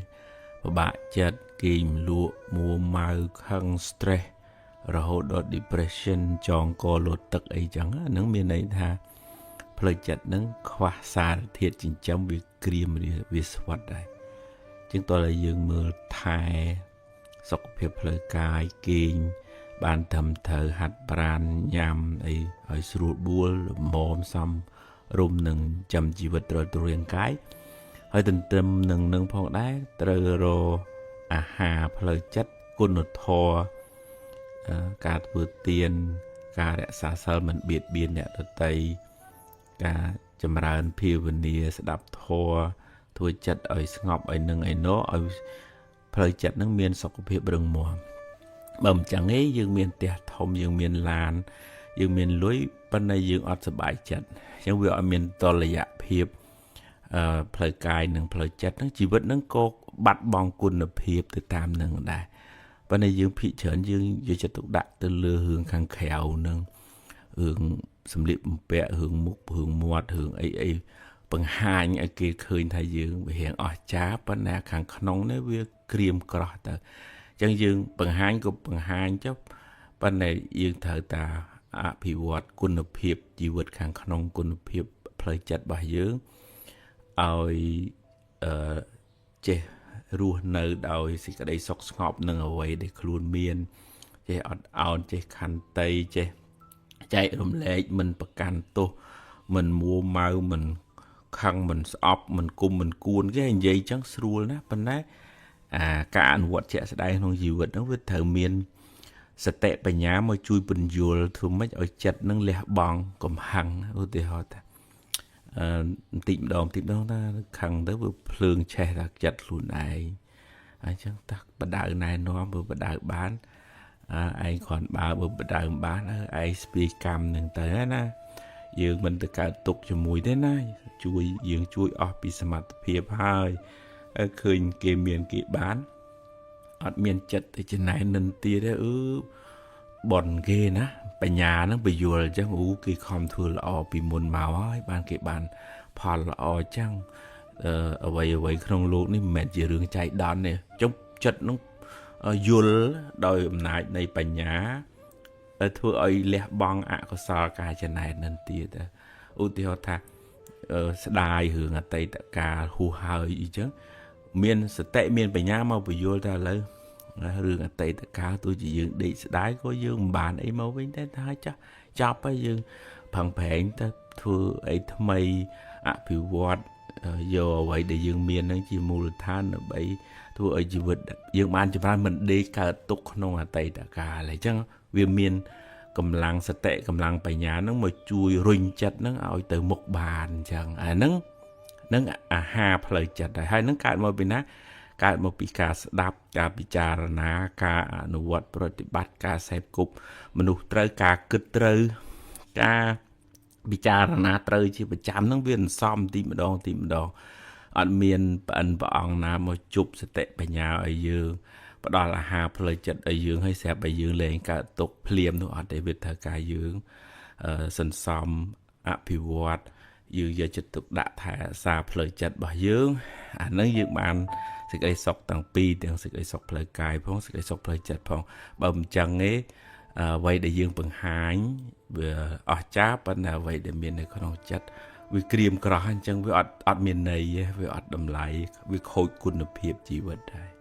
[SPEAKER 2] ពិបាកចិត្តគេងលក់មួម៉ៅខឹង stress រហូតដល់ depression ចងកលោតទឹកអីចឹងហ្នឹងមានន័យថាផ្លូវចិត្តហ្នឹងខ្វះសារធាតុចិញ្ចឹមវាក្រៀមវាស្វិតដែរជាងតើយើងមើលថែសុខភាពផ្លូវកាយគេងបានត្រឹមត្រូវហាត់ប្រាណញ៉ាំអីឲ្យស្រួលបួលល្មមសមរំនឹងចាំជីវិតត្រូវរាងកាយហើយទន្ទឹមនឹងផងដែរត្រូវរកអាហារផ្លូវចិត្តគុណធម៌ការធ្វើទានការរក្សាសិលមិនបៀតបៀនអ្នកដទៃការចម្រើនភាវនាស្ដាប់ធម៌ធ្វើចិត្តឲ្យស្ងប់ឲ្យនឹងឲ្យនោះឲ្យផ្លូវចិត្តនឹងមានសុខភាពរឹងមាំបើមិនចឹងទេយើងមានផ្ទះធំយើងមានឡានយើងមានលុយប៉ុន្តែយើងអត់សប្បាយចិត្តអញ្ចឹងវាអត់មានតុល្យភាពផ្លូវកាយនិងផ្លូវចិត្តហ្នឹងជីវិតហ្នឹងក៏បាត់បង់គុណភាពទៅតាមនឹងដែរប៉ុន្តែយើងភិកច្រើនយើងយកចិត្តទុកដាក់ទៅលើរឿងខាងក្រៅហ្នឹងរឿងសម្លៀកបំពាក់រឿងមុខរឿងមាត់រឿងអីបង្ហាញឲ្យគេឃើញថាយើងវារៀងអស្ចារ្យប៉ុន្តែខាងក្នុងនេះវាក្រៀមក្រោះទៅអញ្ចឹងយើងបង្ហាញក៏បង្ហាញចុះប៉ុន្តែយើងត្រូវតាអភិវឌ្ឍគុណភាពជីវិតខាងក្នុងគុណភាពផ្លូវចិត្តរបស់យើងឲ្យចេះរស់នៅដោយសេចក្តីសុខស្ងប់នឹងអ្វីដែលខ្លួនមានចេះអត់ឱនចេះខន្តីចេះចែករំលែកមិនប្រកាន់ទោសមិនមួម៉ៅមិនខឹងមិនស្អប់មិនគុំមិនគួនគេនិយាយចឹងស្រួលណាប៉ុន្តែការអនុវត្តជាក់ស្ដែងក្នុងជីវិតហ្នឹងវាត្រូវមានសតិបញ្ញាមកជួយពន្យល់ធ្វើម៉េចឲ្យចិត្តនឹងលះបង់កំហឹងឧទាហរណ៍ថា តិចម្ដងថាខឹងទៅវាភ្លើងឆេះថាចិត្តខ្លួនឯងអញ្ចឹងតាបដៅណែនាំបើបដៅបានឯងគ្រាន់បើបដៅមិនបានឯងស្ពាយកម្មនឹងទៅណាយើងមិនទៅកើតទុកជាមួយទេណាយើងជួយអស់ពីសមត្ថភាពហើយឃើញគេមានគេបានអត់មានចិត្តទៅចំណែននិន្ទាទេបនគេណាបញ្ញាហ្នឹងបយល់អញ្ចឹងគេខំធ្វើល្អពីមុនមកហើយបានគេបានផលល្អអញ្ចឹងអ្វីក្នុងលោកនេះមិនមែនជារឿងចៃដន្យទេចុះចិត្តហ្នឹងយល់ដោយអំណាចនៃបញ្ញាធ្វើឲ្យលះបង់អកុសលការចំណែននិន្ទាទៅឧទាហរណ៍ថាស្ដាយរឿងអតីតកាលហួសហើយអញ្ចឹងមានសតិមានបញ្ញាមកបញ្យល់ថាឥឡូវរឿងអតីតកាលទោះជាយើងដេកស្ដាយក៏យើងមិនបានអីមកវិញតែថាចប់ហើយយើងផឹងប្រែងទៅធ្វើអីថ្មីអភិវឌ្ឍយកអ្វីដែលយើងមាននឹងជាមូលដ្ឋានដើម្បីធ្វើឲ្យជីវិតយើងបានចម្រើនមិនដេកកើតទុកក្នុងអតីតកាលអញ្ចឹងវាមានកម្លាំងសតិកម្លាំងបញ្ញានឹងមកជួយរុញចិត្តនឹងឲ្យទៅមុខបានអញ្ចឹងអាហ្នឹងអាហារផ្លូវចិត្តហើយហ្នឹងកើតមកពីណាកើតមកពីការស្ដាប់ការពិចារណាការអនុវត្តប្រតិបត្តិការសេពគប់មនុស្សត្រូវការគិតត្រូវការពិចារណាត្រូវជាប្រចាំហ្នឹងវាសំទីម្ដងអត់មានព្រះអង្គណាមកជប់សតិបញ្ញាឲ្យយើងផ្ដល់អាហារផ្លូវចិត្តឲ្យយើងឲ្យស្រាប់ឲ្យយើងលែងកើតទុកភ្លាមនោះអត់ទេវាត្រូវការយើងសន្សំអភិវឌ្ឍយើងយកចិត្តទុកដាក់ថែរក្សាផ្លូវចិត្តរបស់យើងអានឹងយើងបានសេចក្តីសុខទាំងពីរទាំងសេចក្តីសុខផ្លូវកាយផងសេចក្តីសុខផ្លូវចិត្តផងបើមិនចឹងទេអ្វីដែលយើងបង្ហាញវាអស្ចារ្យប៉ុន្តែអ្វីដែលមាននៅក្នុងចិត្តវាក្រៀមក្រោះអញ្ចឹងវាអត់មានន័យទេវាអត់តម្លៃវាខូចគុណភាពជីវិតដែរ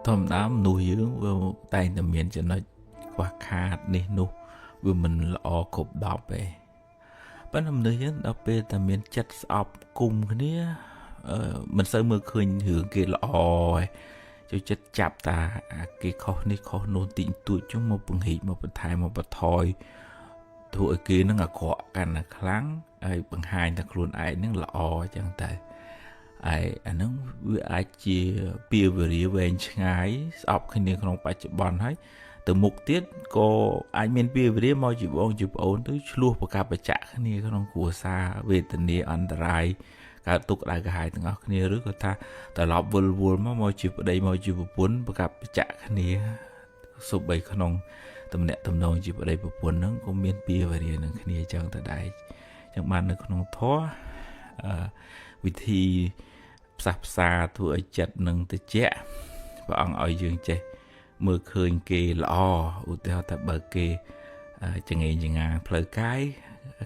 [SPEAKER 2] ធម្មតាមនុស្សយើងវាតែងតែមានចំណុចខ្វះខាតនេះនោះវាមិនល្អគ្រប់10ទេប៉ុន្តែមនុស្សយើងដល់ពេលតែមានចិត្តស្អប់គុំគ្នាមិនសូវមើលឃើញរឿងគេល្អទេចូលចិត្តចាប់តាគេខុសនេះខុសនោះទីទួចជុំមកពង្រីកមកបន្ថែមមកបន្ថយធ្វើឲ្យគេនឹងអាក្រក់កាន់តែខ្លាំងហើយបង្ហាញថាខ្លួនឯងនឹងល្អអញ្ចឹងតែអាហ្នឹងវាអាចជាពាវេរាវែងឆ្ងាយស្អប់គ្នាក្នុងបច្ចុប្បន្នហើយទៅមុខទៀតក៏អាចមានពាវេរាមកជាបងជាប្អូនទៅឆ្លោះប្រកាសបច្ចៈគ្នាក្នុងគ្រួសារវេទនាអន្តរាយកើតទុកក្តៅក្រហាយទាំងអស់គ្នាឬក៏ថាត្រឡប់វល់មកជាប្តីមកជាប្រពន្ធប្រកាសបច្ចៈគ្នាសូម្បីក្នុងតំណែងតំណងជាប្តីប្រពន្ធហ្នឹងក៏មានពាវេរានឹងគ្នាអញ្ចឹងទៅដែរអញ្ចឹងបាននៅក្នុងធម៌វិធីផ្សះផ្សាធ្វើឲ្យចិត្តនឹងត្រជាក់ព្រះអង្គឲ្យយើងចេះមើលឃើញគេល្អឧទាហរណ៍ថាបើគេចងេងចងាផ្លូវកាយ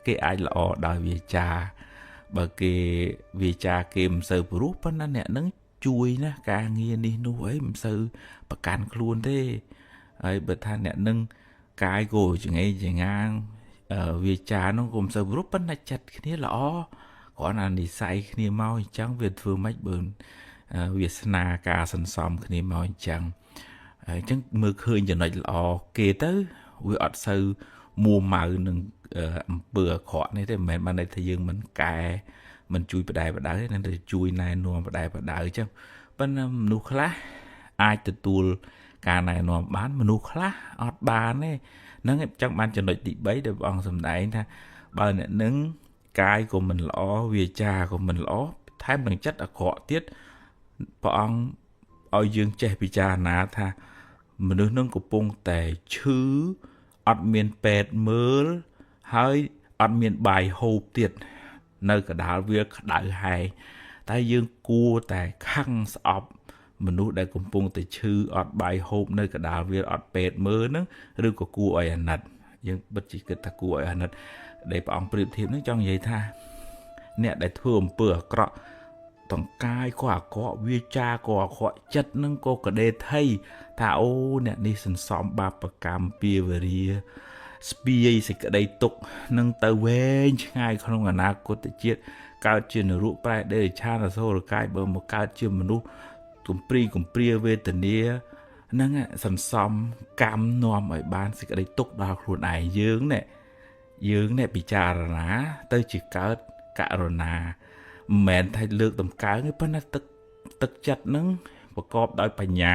[SPEAKER 2] គេអាចល្អដោយវាចាបើគេវាចាគេមិនសូវព្រោះប៉ុន្តែអ្នកនឹងជួយណាការងារនេះនោះអីមិនសូវប្រកាន់ខ្លួនទេហើយបើថាអ្នកនឹងកាយក៏ចងេងចងាវាចានោះក៏មិនសូវព្រោះប៉ុន្តែចិត្តគ្នាល្អគ្រាន់តែនិស័យគ្នាមកអញ្ចឹងវាធ្វើម៉េចបើវាសនាការសន្សំគ្នាមកអញ្ចឹងអញ្ចឹងមើលឃើញចំណុចល្អគេទៅវាអត់សូវមួម៉ៅនឹងអំពើអាក្រក់នេះទេមិនមែនបានន័យថាយើងមិនកែមិនជួយបដៅទេនឹងតែជួយណែនាំបដៅអញ្ចឹងប៉ុន្តែមនុស្សខ្លះអាចទទួលការណែនាំបានមនុស្សខ្លះអត់បានទេហ្នឹងអញ្ចឹងបានចំណុចទី3ដែលព្រះអង្គសម្ដែងថាបើអ្នកនឹងកាយក៏មិនល្អវាចាក៏មិនល្អថែមទាំងចិត្តអាក្រក់ទៀតព្រះអង្គឲ្យយើងចេះពិចារណាថាមនុស្សនឹងកំពុងតែឈឺ អត់មានពេទ្យមើលហើយអត់មានបាយហូបទៀតនៅកណ្ដាលវាក្តៅហែងតែយើងគួរតែខឹងស្អប់មនុស្សដែលកំពុងតែឈឺអត់បាយហូបនៅកណ្ដាលវាអត់ពេទ្យមើលហ្នឹងឬក៏គួរឲ្យអាណិតយើងពិតជាគិតថាគួរឲ្យអាណិតដែលព្រះអង្គប្រៀបធៀបហ្នឹងចង់និយាយថាអ្នកដែលធ្វើអំពើអាក្រក់តង្កាយក៏អាក្រក់វាចាក៏អាក្រក់ចិត្តនឹងក៏កដេថៃថាអូអ្នកនេះសន្សំបាបកម្មពាវរាស្ពាយសេចក្តីទុក្ខនឹងទៅវែងឆ្ងាយក្នុងអនាគតជាតិកើតជានរកប្រែដេរឆានអសូរកាយបើមកកើតជាមនុស្សកំព្រាវេទនាហ្នឹងសន្សំកម្មនាំឲ្យបានសេចក្តីទុក្ខដល់ខ្លួនឯងយើងនេះពិចារណាទៅជាកើតករុណាមិនមែនថាលើកតម្កើងទេប៉ុន្តែទឹកចិត្តហ្នឹងប្រកបដោយបញ្ញា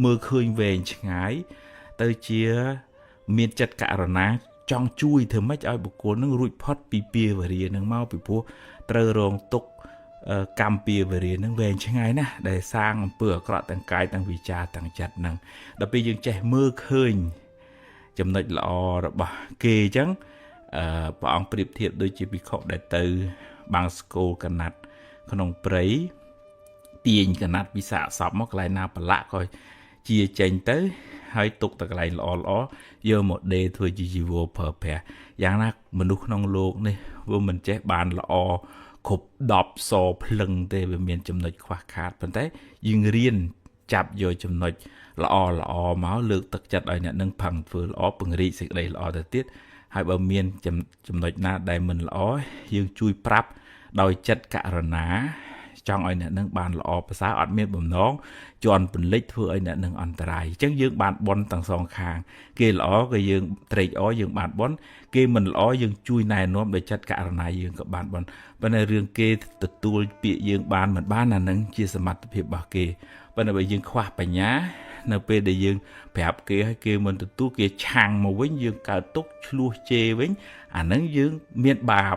[SPEAKER 2] មើលឃើញវែងឆ្ងាយទៅជាមានចិត្តករុណាចង់ជួយធ្វើម៉េចឲ្យបុគ្គលនឹងរួចផុតពីពាវរានឹងមកពីព្រោះត្រូវរងទុក្ខកម្មពាវរានឹងវែងឆ្ងាយណាស់ដែលសាងអំពើអាក្រក់ទាំងកាយទាំងវាចាទាំងចិត្តហ្នឹងដល់ពេលយើងចេះមើលឃើញចំណុចល្អរបស់គេអញ្ចឹងព្រះអង្គប្រៀបធៀបដូចជាភិក្ខុដែលទៅបាំងស្គលកណាត់ក្នុងព្រៃទាញកណាត់ពីសាកសពមកកន្លែងណាប្រឡាក់ក៏ជាចេញទៅហើយទុកតែកន្លែងល្អយកមកដេរធ្វើជាជីវរប្រើប្រាស់យ៉ាងណាមនុស្សក្នុងលោកនេះវាមិនចេះបានល្អគ្រប់10សភ្លឹងទេវាមានចំណុចខ្វះខាតប៉ុន្តែយើងរៀនចាប់យកចំណុចល្អមកលើកទឹកចិត្តឲ្យអ្នកនឹងផឹងធ្វើល្អពង្រីកសេចក្តីល្អទៅទៀតហើយបើមានចំណុចណាដែលមិនល្អយើងជួយប្រាប់ដោយចិត្តករុណាចង់ឲ្យអ្នកនឹងបានល្អប្រសើរអត់មានបំណងជន់ពន្លិចធ្វើឲ្យអ្នកនឹងអន្តរាយអញ្ចឹងយើងបានបន់ទាំងសងខាងគេល្អក៏យើងត្រេកអរយើងបានបន់គេមិនល្អយើងជួយណែនាំដោយចិត្តករុណាយើងក៏បានបន់ប៉ុន្តែរឿងគេទទួលពាក្យយើងបានមិនបានអានឹងជាសមត្ថភាពរបស់គេប៉ុន្តែបើយើងខ្វះបញ្ញានៅពេលដែលយើងប្រាប់គេឲ្យគេមិនទទួលគេឆាំងមកវិញយើងកើតទុកឆ្លោះជេរវិញអានឹងយើងមានបាប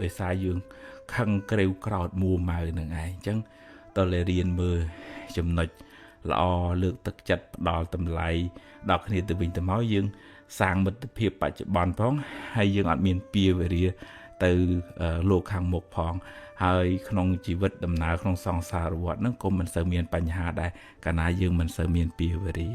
[SPEAKER 2] ដោយសារយើងខឹងក្រេវក្រោតមួម៉ៅនឹងឯងអញ្ចឹងតើរៀនមើលចំណុចល្អលើកទឹកចិត្តផ្ដល់តម្លៃដល់គ្នាទៅវិញទៅមកយើងសាងមិត្តភាពបច្ចុប្បន្នផងហើយយើងអត់មានពាវរាទៅលោកខាងមុខផងហើយក្នុងជីវិតដំណើរក្នុងសង្សារវដ្តហ្នឹងក៏មិនសូវមានបញ្ហាដែរកាលណាយើងមិនសូវមានពាវរា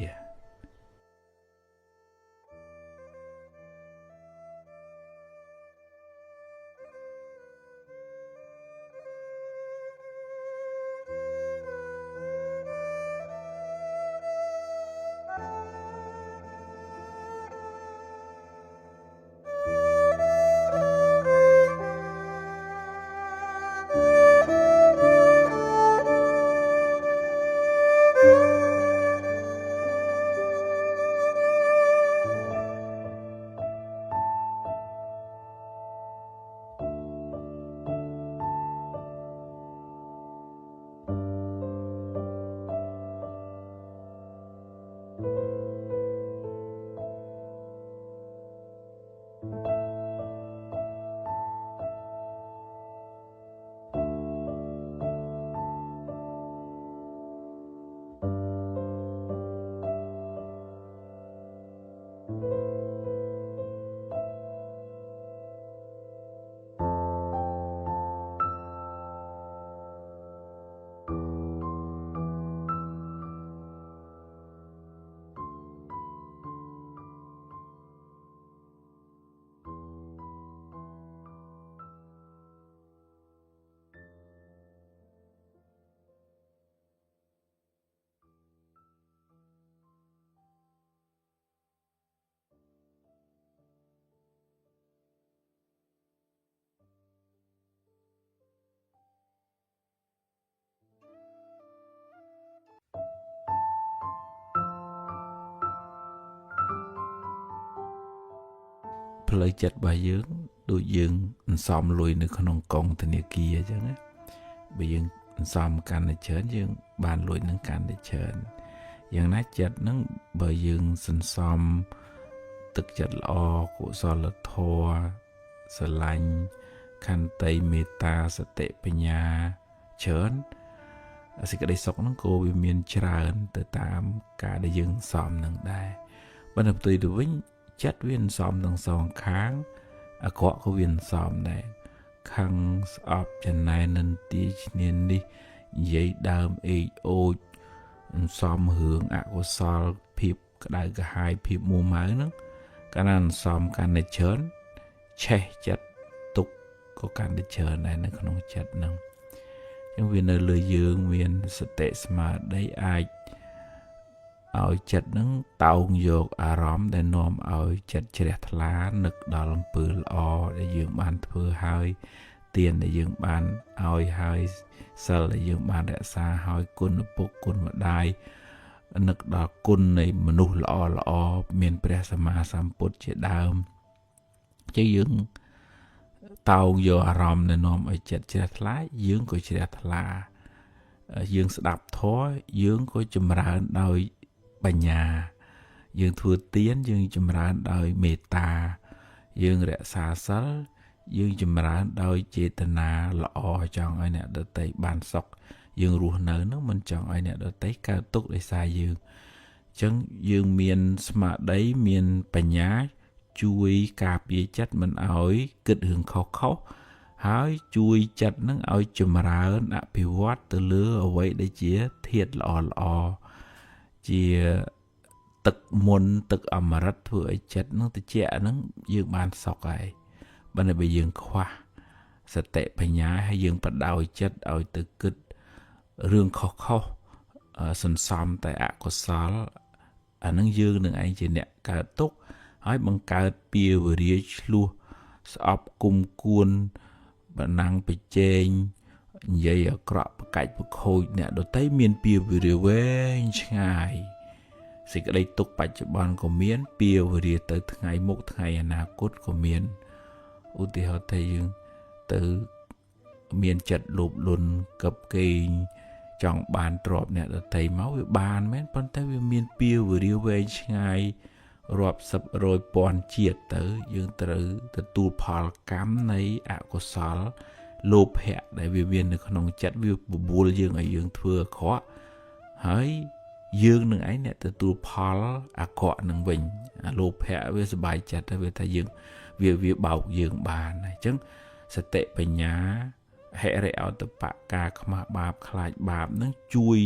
[SPEAKER 2] ផ្លូវចិត្តរបស់យើងដូចយើងអន្សំលុយនៅក្នុងកងធនាគារអញ្ចឹងណាបើយើងអន្សំកាន់តែច្រើនយើងបានលុយនឹងកាន់តែច្រើនយ៉ាងណាចិត្តហ្នឹងបើយើងសន្សំទឹកចិត្តល្អកុសលធម៌ស្រឡាញ់ខន្តីមេត្តាសតិបញ្ញាច្រើនសេចក្តីសុខហ្នឹងក៏វាមានច្រើនទៅតាមការដែលយើងសំនឹងដែរបើនៅផ្ទុយទៅវិញ ចិត្តវាសំទាំងសងខាងអាក្រក់ក៏វាសំដែរខាងស្អប់ចំណែននន្ទាឈ្នាននេះនិយាយដើមអេកអូចសំរឿងអកុសលភាពក្តៅក្រហាយភាពមួម៉ៅហ្នឹងកាលណាសំកាន់តែច្រើនឆេះចិត្តទុកក៏កាន់តែច្រើនដែរនៅក្នុងចិត្តហ្នឹងអញ្ចឹងវានៅលើយើងមានសតិស្មារតីអាចឲ្យចិត្តហ្នឹងតោងយកអារម្មណ៍ដែលនាំឲ្យចិត្តជ្រះថ្លានឹកដល់អំពើល្អដែលយើងបានធ្វើហើយទានដែលយើងបានឲ្យហើយសិលដែលយើងបានរក្សាហើយគុណឪពុកគុណម្ដាយនឹកដល់គុណនៃមនុស្សល្អមានព្រះសម្មាសម្ពុទ្ធជាដើមជាយើងតោងយកអារម្មណ៍ដែលនាំឲ្យចិត្តជ្រះថ្លាយើងក៏ជ្រះថ្លាយើងស្ដាប់ធម៌យើងក៏ចម្រើនដោយបញ្ញាយើងធ្វើទានយើងចម្រើនដោយមេត្តាយើងរក្សាសិលយើងចម្រើនដោយចេតនាល្អចង់ឲ្យអ្នកដទៃបានសុខយើងរស់នៅនឹងមិនចង់ឲ្យអ្នកដទៃកើតទុក្ខដោយសារយើងអញ្ចឹងយើងមានស្មារតីមានបញ្ញាជួយការពារចិត្តមិនឲ្យគិតរឿងខុសហើយជួយចិត្តនឹងឲ្យចម្រើនអភិវឌ្ឍទៅលើអ្វីដែលជាធាតុល្អជាទឹកមុនទឹកអមរិតធ្វើឲ្យចិត្តនឹងត្រជាក់នឹងយើងបានសុខហើយបើយើងខ្វះសតិបញ្ញាហើយយើងបដោយចិត្តឲ្យទៅគិតរឿងខុសសន្សំតែអកុសលអានឹងយើងនឹងឯងជាអ្នកកើតទុក្ខហើយបង្កើតពៀវរាឆ្លោះស្អប់គុំគួនបណ្ណាំងប្រជែងនិយាយអាក្រក់ប្រកាច់ប្រខូចអ្នកដទៃមានពៀវរាវែងឆ្ងាយសេចក្តីទុក្ខបច្ចុប្បន្នក៏មានពៀវរាទៅថ្ងៃមុខថ្ងៃអនាគតក៏មានឧទាហរណ៍ថាយើងទៅមានចិត្តលោភលន់កឹបកេងចង់បានទ្រព្យអ្នកដទៃមកវាបានមែនប៉ុន្តែវាមានពៀវរាវែងឆ្ងាយរាប់សិបរយពាន់ជាតិទៅយើងត្រូវទទួលផលកម្មនៃអកុសលលោភៈដែលវាមាននៅក្នុងចិត្តវាបបួលយើងឲ្យយើងធ្វើអាក្រក់ហើយយើងនឹងឯងអ្នកទទួលផលអាក្រក់នឹងវិញអាលោភៈវាសบายចិត្តទៅវាថាយើងវាបោកយើងបានអញ្ចឹងសតិបញ្ញាហិរិអតបៈការខ្មាស់បាបខ្លាចបាបនឹងជួយ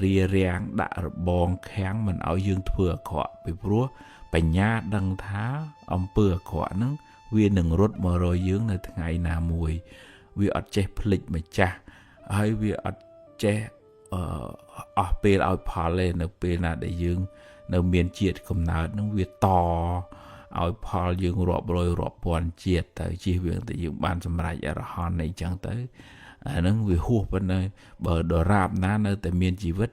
[SPEAKER 2] រារាំងដាក់របងខាំងមិនឲ្យយើងធ្វើអាក្រក់ពីព្រោះបញ្ញាដឹងថាអំពើអាក្រក់ហ្នឹងវានឹងរត់មករកយើងនៅថ្ងៃណាមួយវាអត់ចេះភ្លេចម្ចាស់ហើយវាអត់ចេះអស់ពេលឲ្យផលទេនៅពេលណាដែលយើងនៅមានជាតិកំណើតហ្នឹងវាតឲ្យផលយើងរាប់រយរាប់ពាន់ជាតិទៅជិះវាទៅយើងបានសម្រេចអរហន្តអីចឹងទៅអាហ្នឹងវាហួសប៉ុណ្ណឹងបើដរាបណានៅតែមានជីវិត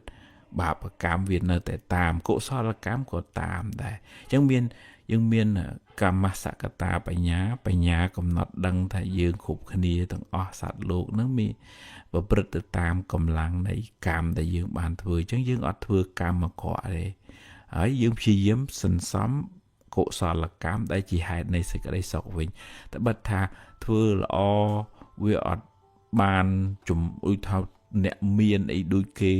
[SPEAKER 2] បាបកម្មវានៅតែតាមកុសលកម្មក៏តាមដែរអញ្ចឹងយើងមានកម្មសកតាបញ្ញាកំណត់ដឹងថាយើងគ្រប់គ្នាទាំងអស់សត្វលោកហ្នឹងមានប្រព្រឹត្តទៅតាមកម្លាំងនៃកម្មដែលយើងបានធ្វើអញ្ចឹងយើងអត់ធ្វើកម្មអាក្រក់ទេហើយយើងព្យាយាមសន្សំកុសលកម្មដែលជាហេតុនៃសេចក្តីសុខវិញតែបើថាធ្វើល្អវាអត់បានជំអ៊ុយថាអ្នកមានអីដូចគេ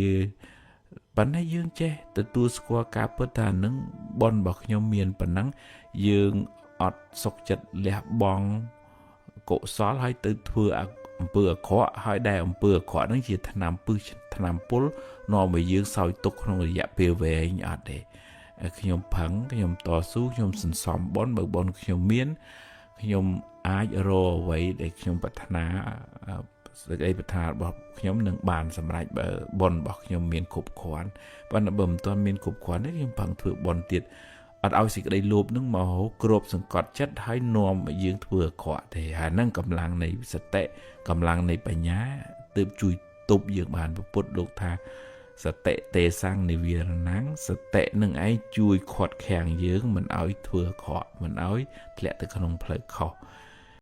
[SPEAKER 2] ប៉ុន្តែយើងចេះទទួលស្គាល់ការពិតថានឹងបុណ្យរបស់ខ្ញុំមានប៉ុណ្ណឹងយើងអត់សុខចិត្តលះបង់កុសលហើយទៅធ្វើអំពើអាក្រក់ហើយដែលអំពើអាក្រក់ហ្នឹងជាថ្នាំពឹសថ្នាំពុលនាំឲ្យយើងសោយទុក្ខក្នុងរយៈពេលវែងអត់ទេខ្ញុំផឹងខ្ញុំតស៊ូខ្ញុំសន្សំបុណ្យបើបុណ្យខ្ញុំមានខ្ញុំអាចរកអ្វីដែលខ្ញុំប្រាថ្នាសេចក្តីប្រាថ្នារបស់ខ្ញុំនឹងបានសម្រេចបើបុណ្យរបស់ខ្ញុំមានគ្រប់គ្រាន់ប៉ុន្តែបើមិនទាន់មានគ្រប់គ្រាន់ទេខ្ញុំផឹងធ្វើបុណ្យទៀតអត់ឲ្យសេចក្តីលោភនឹងមកគ្របសង្កត់ចិត្តហើយនាំឲ្យយើងធ្វើអាក្រក់ទេហើយហ្នឹងកម្លាំងនៃសតិកម្លាំងនៃបញ្ញាទើបជួយទប់យើងបានពុទ្ធលោកថាសតិទេសង្ឃនិវារណង្សតិនឹងឯងជួយខាត់ខាំងយើងមិនឲ្យធ្វើអាក្រក់មិនឲ្យធ្លាក់ទៅក្នុងផ្លូវខុស